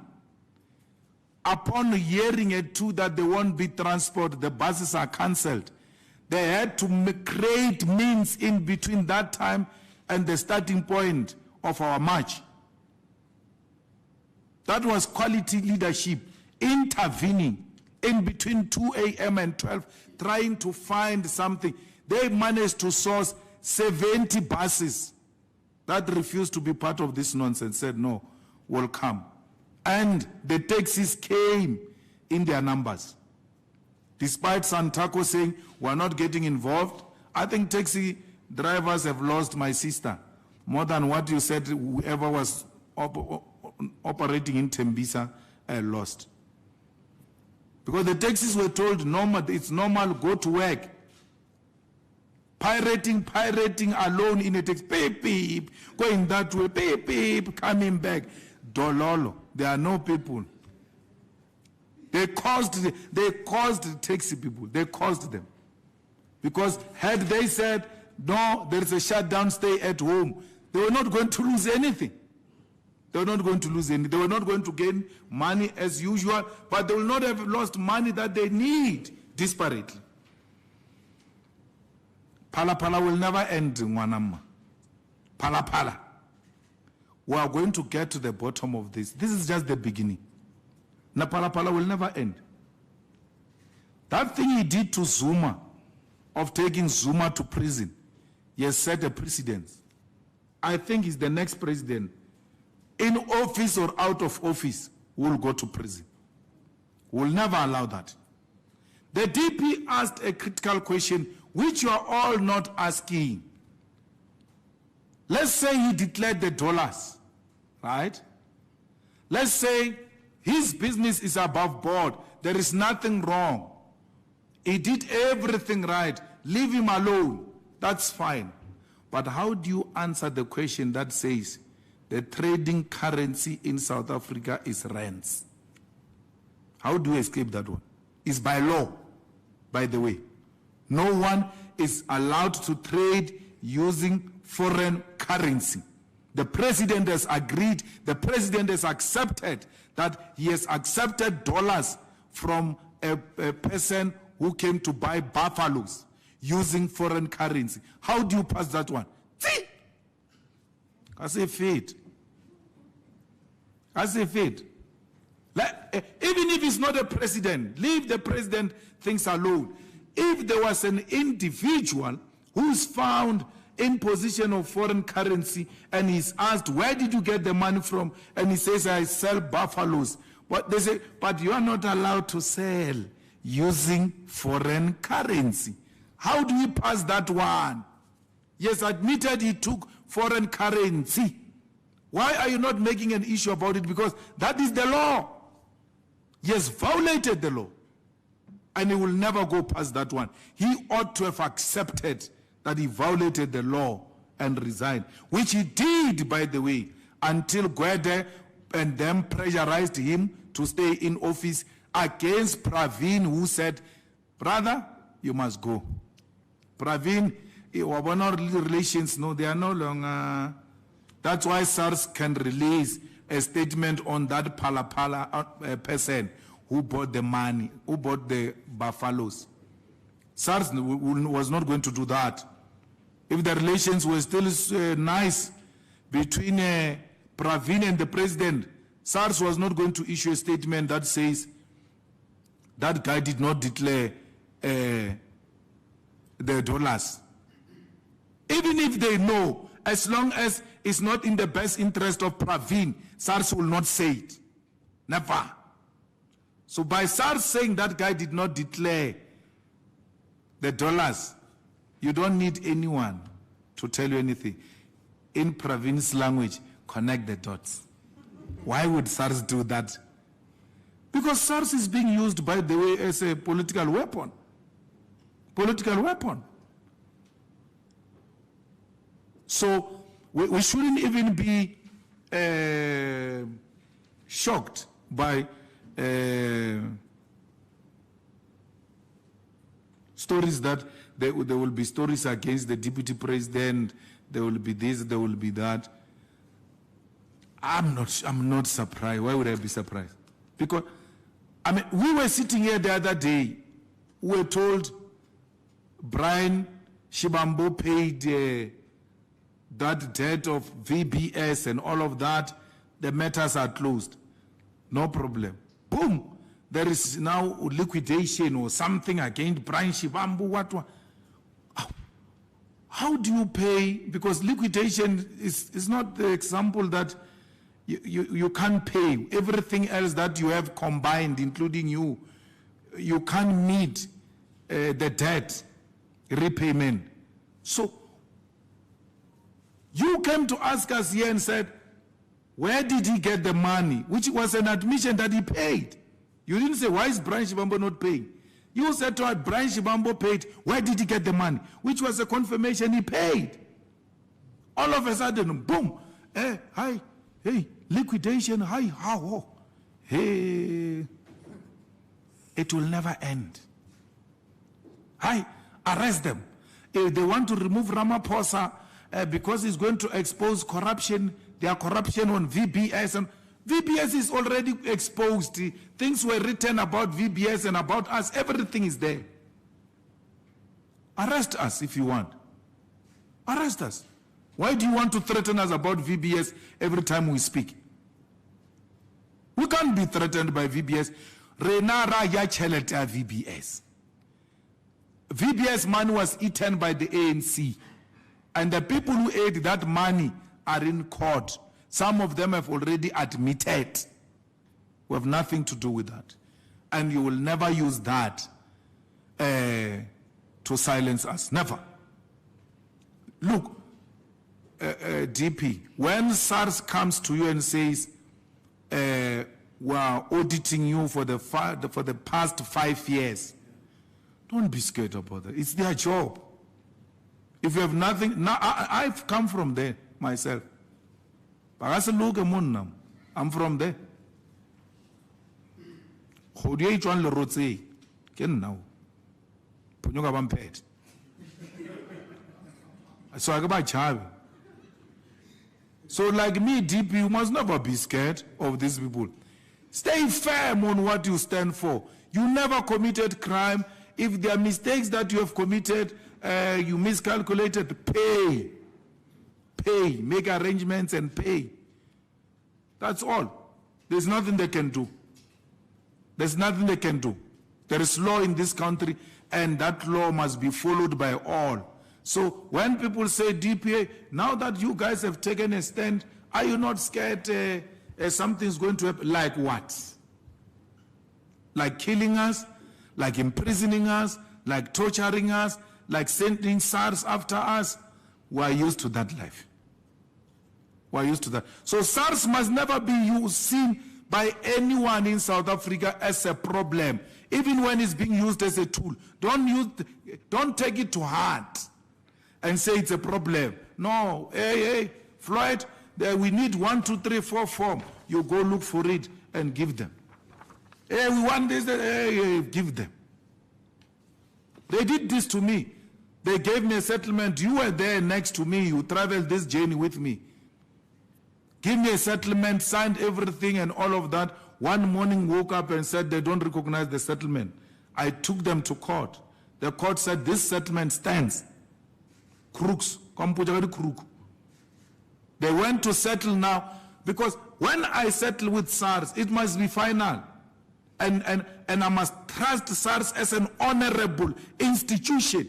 Upon hearing it too that there won't be transport, the buses are cancelled, they had to create means in between that time and the starting point of our march. That was quality leadership, intervening in between 2 a.m. and 12, trying to find something. They managed to source 70 buses that refused to be part of this nonsense, said no, will come. And the taxis came in their numbers. Despite Santako saying, we're not getting involved, I think taxi drivers have lost, my sister, more than what you said whoever was operating in Tembisa lost. Because the taxis were told, normal, it's normal, go to work. Pirating alone in a taxi, beep, beep, going that way, beep, beep, coming back. Dololo, there are no people. They caused the taxi people, they caused them. Because had they said, no, there's a shutdown, stay at home, they were not going to lose anything. They were not going to lose anything. They were not going to gain money as usual, but they will not have lost money that they need desperately. Pala Pala will never end, Mwanama. Pala Pala. We are going to get to the bottom of this. This is just the beginning. Na Pala Pala will never end. That thing he did to Zuma, of taking Zuma to prison, he has set a precedent. I think he's the next president, in office or out of office, will go to prison. We'll never allow that. The DP asked a critical question, which you are all not asking. Let's say he declared the dollars, right? Let's say his business is above board. There is nothing wrong. He did everything right. Leave him alone. That's fine. But how do you answer the question that says the trading currency in South Africa is rands? How do you escape that one? It's by law, by the way. No one is allowed to trade using foreign currency. The president has agreed, the president has accepted that he has accepted dollars from a person who came to buy buffaloes using foreign currency. How do you pass that one? See? As a fate. As a fate. Even if he's not a president, leave the president things alone. If there was an individual who's found imposition of foreign currency, and he's asked, where did you get the money from? And he says, I sell buffaloes. But they say, but you are not allowed to sell using foreign currency. How do we pass that one? Yes, admitted he took foreign currency. Why are you not making an issue about it? Because that is the law. He has violated the law. And he will never go past that one. He ought to have accepted that he violated the law and resigned, which he did, by the way, until Gwede and them pressurized him to stay in office against Pravin, who said, brother, you must go. Pravin, our relations, no, they are no longer. That's why SARS can release a statement on that Pala person who bought the money, who bought the buffaloes. SARS was not going to do that. If the relations were still nice between Pravin and the president, SARS was not going to issue a statement that says that guy did not declare the dollars. Even if they know, as long as it's not in the best interest of Pravin, SARS will not say it. Never. So by SARS saying that guy did not declare the dollars, you don't need anyone to tell you anything. In Pravin's language, connect the dots. Why would SARS do that? Because SARS is being used, by the way, as a political weapon. Political weapon. So we shouldn't even be shocked by stories that there will be stories against the deputy president, there will be this, there will be that. I'm not surprised. Why would I be surprised? Because, I mean, we were sitting here the other day, we were told Brian Shibambo paid that debt of VBS and all of that, the matters are closed. No problem. Boom! There is now liquidation or something against Brian Shibambo. What? How do you pay? Because liquidation is not the example that you can't pay. Everything else that you have combined, including you can't meet the debt repayment. So you came to ask us here and said, where did he get the money? Which was an admission that he paid. You didn't say, why is Brian Shibambo not paying? You said to us, Brian Shibambo paid. Where did he get the money? Which was a confirmation he paid. All of a sudden, boom. Hi, hey, liquidation, hi, how? Hey, it will never end. Hi, arrest them. If they want to remove Ramaphosa because he's going to expose corruption, their corruption on VBS, and VBS is already exposed. Things were written about VBS and about us. Everything is there. Arrest us if you want. Arrest us. Why do you want to threaten us about VBS every time we speak? We can't be threatened by VBS. Renara ya chelete VBS. VBS money was eaten by the ANC. And the people who ate that money are in court. Some of them have already admitted. We have nothing to do with that. And you will never use that to silence us. Never. Look, DP, when SARS comes to you and says, we are auditing you for the past 5 years, don't be scared about that. It's their job. If you have nothing, now I've come from there myself. I'm from there. So I go by child. So like me, DP, you must never be scared of these people. Stay firm on what you stand for. You never committed crime. If there are mistakes that you have committed, you miscalculated, pay. Pay. Make arrangements and pay. That's all. There's nothing they can do. There's nothing they can do. There is law in this country, and that law must be followed by all. So when people say DPA, now that you guys have taken a stand, are you not scared something's going to happen? Like what? Like killing us, like imprisoning us, like torturing us, like sending SARS after us? We are used to that life. We are used to that. So SARS must never be seen by anyone in South Africa as a problem, even when it's being used as a tool. Don't take it to heart and say it's a problem. No, hey, Floyd, we need 1, 2, 3, 4 form. You go look for it and give them. Hey, we want this, hey, give them. They did this to me. They gave me a settlement. You were there next to me. You traveled this journey with me. Give me a settlement, signed everything and all of that. One morning woke up and said they don't recognize the settlement. I took them to court. The court said this settlement stands. Crooks. They went to settle now because when I settle with SARS, it must be final. And I must trust SARS as an honorable institution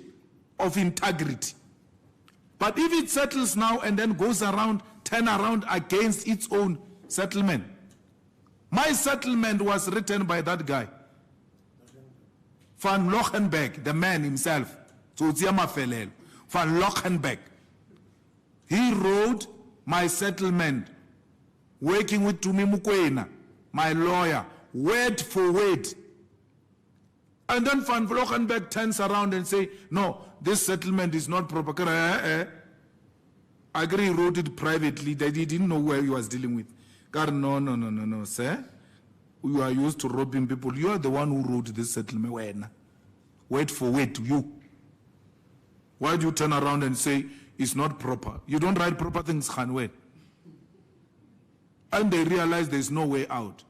of integrity. But if it settles now and then goes around, turn around against its own settlement. My settlement was written by that guy. Van Lochenberg, the man himself. Van Lochenberg. He wrote my settlement, working with Tumi Mukwena, my lawyer, word for word. And then Van Lochenberg turns around and say, no, this settlement is not proper. I agree, he wrote it privately. They didn't know where he was dealing with. God, no, sir. You are used to robbing people. You are the one who wrote this settlement. Word for word to you. Why do you turn around and say it's not proper? You don't write proper things, Khanwe. And they realize there's no way out.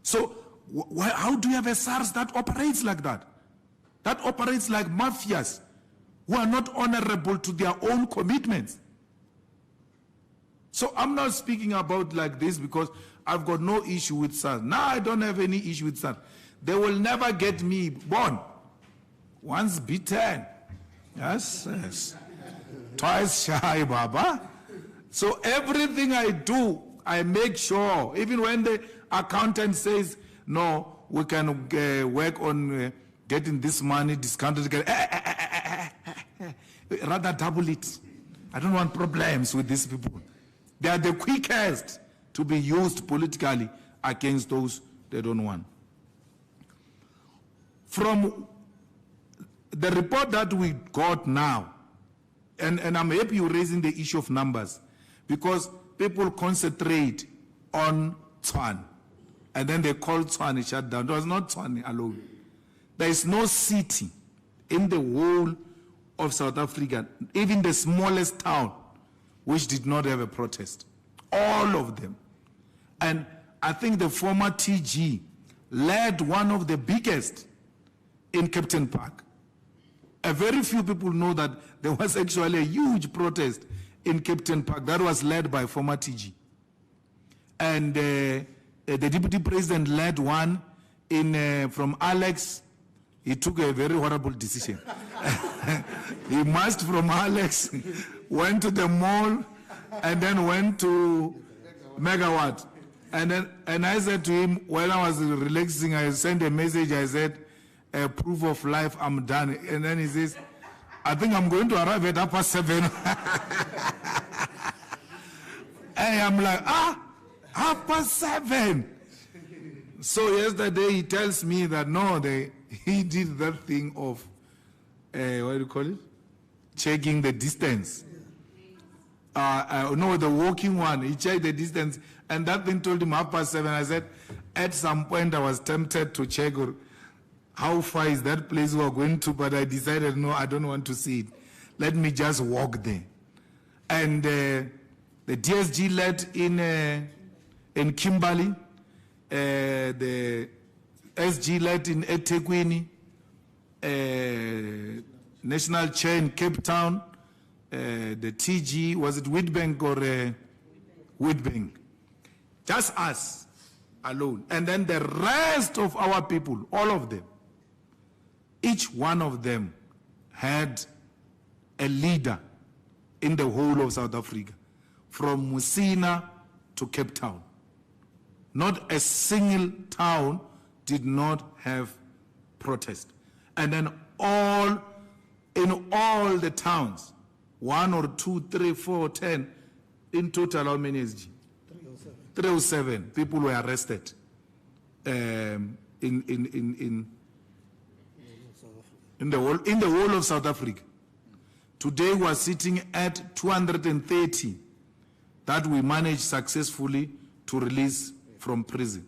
So how do you have a SARS that operates like that? That operates like mafias who are not honorable to their own commitments. So I'm not speaking about like this because I've got no issue with SARS. Now I don't have any issue with SARS. They will never get me born. Once bitten. Yes. Twice shy, Baba. So everything I do, I make sure, even when the accountant says, no, we can work on getting this money discounted, rather double it. I don't want problems with these people. They are the quickest to be used politically against those they don't want. From the report that we got now, and I'm happy you're raising the issue of numbers, because people concentrate on Tshwane, and then they call Tshwane shutdown. It was not Tshwane alone. There is no city in the whole of South Africa, even the smallest town, which did not have a protest. All of them. And I think the former TG led one of the biggest in Captain Park. A very few people know that there was actually a huge protest in Captain Park that was led by former TG. And the deputy president led one from Alex. He took a very horrible decision. He marched from Alex, went to the mall, and then went to Megawatt. And I said to him, while I was relaxing, I sent a message, I said, proof of life, I'm done. And then he says, I think I'm going to arrive at 7:30. And I'm like, 7:30. So yesterday he tells me that no, he did that thing of, what do you call it? Checking the distance. No, the walking one. He checked the distance, and that thing told him 7:30. I said, at some point I was tempted to check how far is that place we are going to, but I decided, no, I don't want to see it. Let me just walk there. And the DSG led in Kimberley, the SG led in eThekwini, National Chain, Cape Town, the TG, was it Witbank or Witbank? Just us alone. And then the rest of our people, all of them, each one of them had a leader in the whole of South Africa, from Musina to Cape Town. Not a single town did not have protest. And then in all the towns, 1 or 2, 3, 4, 10, in total, how many is it? 307 people were arrested in the whole of South Africa. Today we are sitting at 230 that we managed successfully to release from prison.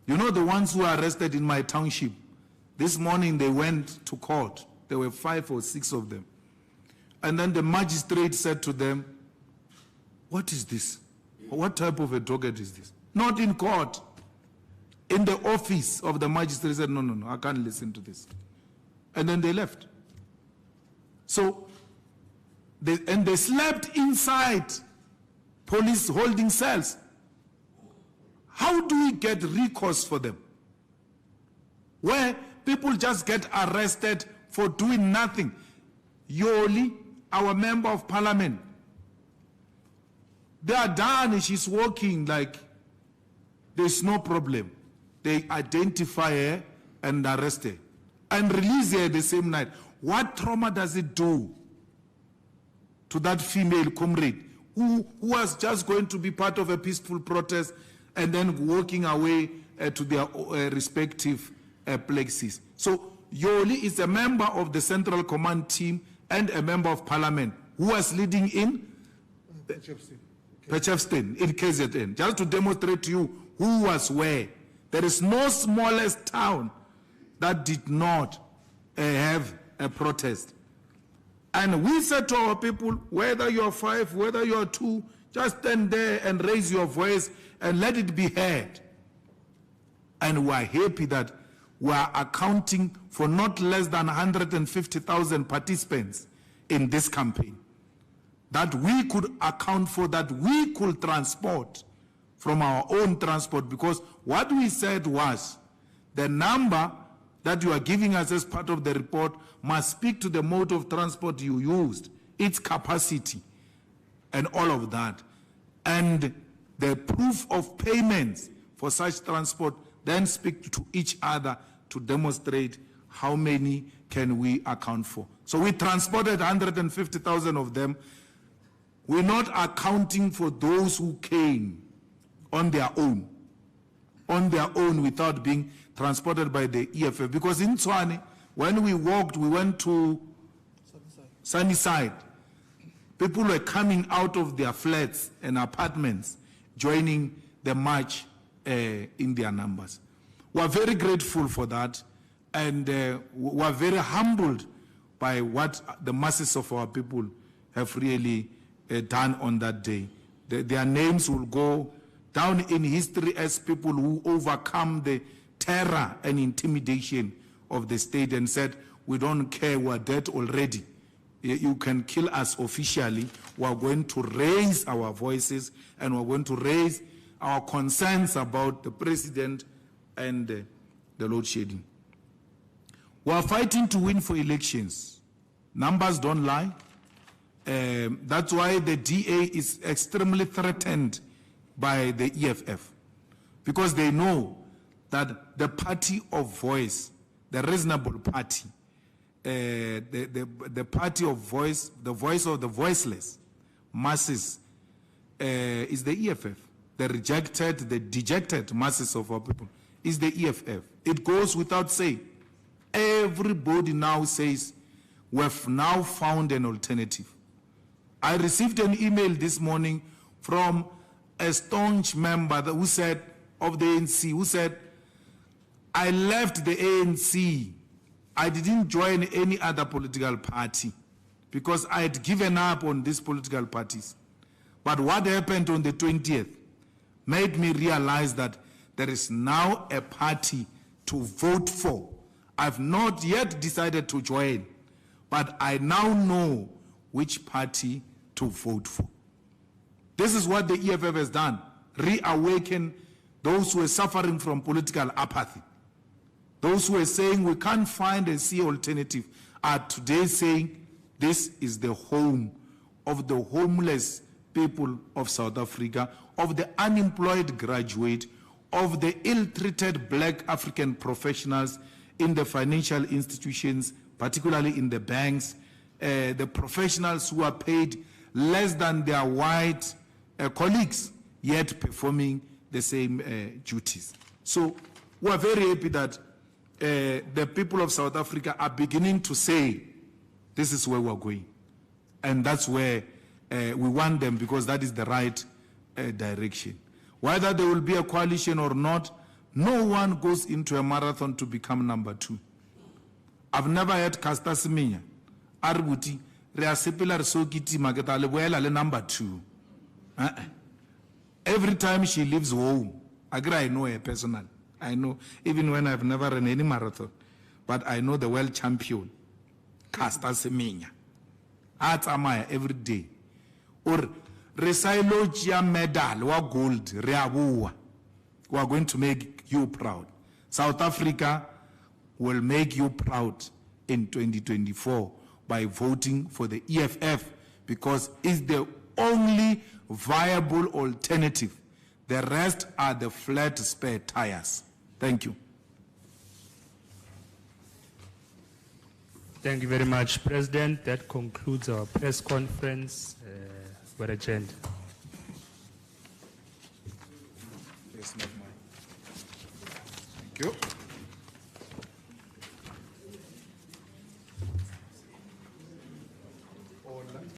You know, the ones who are arrested in my township, this morning they went to court. There were 5 or 6 of them. And then the magistrate said to them, "What is this? What type of a docket is this?" Not in court. In the office of the magistrate said, no, I can't listen to this. And then they left. So, they slept inside police holding cells. How do we get recourse for them? Where people just get arrested for doing nothing. Yoli, our member of parliament, they are done, she's walking like there's no problem. They identify her and arrest her and release her the same night. What trauma does it do to that female comrade who was just going to be part of a peaceful protest and then walking away to their respective places? So Yoli is a member of the Central Command team and a member of parliament who was leading in Pechefstin in KZN, just to demonstrate to you who was where. There is no smallest town that did not have a protest. And we said to our people, whether you're 5, whether you're 2, just stand there and raise your voice and let it be heard. And we are happy that we are accounting for not less than 150,000 participants in this campaign. That we could account for, that we could transport from our own transport, because what we said was the number that you are giving us as part of the report must speak to the mode of transport you used, its capacity, and all of that. And the proof of payments for such transport then speak to each other to demonstrate how many can we account for. So we transported 150,000 of them. We're not accounting for those who came on their own without being transported by the EFF. Because in Tshwane, when we walked, we went to Sunnyside. People were coming out of their flats and apartments, joining the march in their numbers. We are very grateful for that, and we are very humbled by what the masses of our people have really done on that day. Their names will go down in history as people who overcome the terror and intimidation of the state and said, we don't care, we're dead already. You can kill us officially. We're going to raise our voices and we're going to raise our concerns about the president and the load shedding. We're fighting to win for elections. Numbers don't lie. That's why the DA is extremely threatened by the EFF, because they know that the party of voice, the reasonable party, the party of voice, the voice of the voiceless masses is the EFF. The rejected, the dejected masses of our people is the EFF. It goes without saying. Everybody now says, we've now found an alternative. I received an email this morning from a staunch member who said, of the ANC, who said, I left the ANC. I didn't join any other political party because I had given up on these political parties. But what happened on the 20th made me realize that there is now a party to vote for. I've not yet decided to join, but I now know which party to vote for. This is what the EFF has done, reawaken those who are suffering from political apathy. Those who are saying we can't find a C alternative are today saying This is the home of the homeless people of South Africa, of the unemployed graduate, of the ill-treated black African professionals in the financial institutions, particularly in the banks, the professionals who are paid less than their white colleagues, yet performing the same duties. So we are very happy that the people of South Africa are beginning to say, this is where we're going. And that's where we want them, because that is the right direction. Whether there will be a coalition or not, no one goes into a marathon to become number 2. I've never heard Caster Semenya, Arbuti, Reasepela Sokiti Mageta Lewela number 2. Every time she leaves home, I know her personally. I know, even when I've never run any marathon, but I know the world champion, Caster Semenya. Atamaya every day. Or Resailogia medal or gold, Reabua. We are going to make you proud. South Africa will make you proud in 2024 by voting for the EFF, because it's the only viable alternative. The rest are the flat spare tires. Thank you. Thank you very much, President. That concludes our press conference. We're adjourned. Thank you.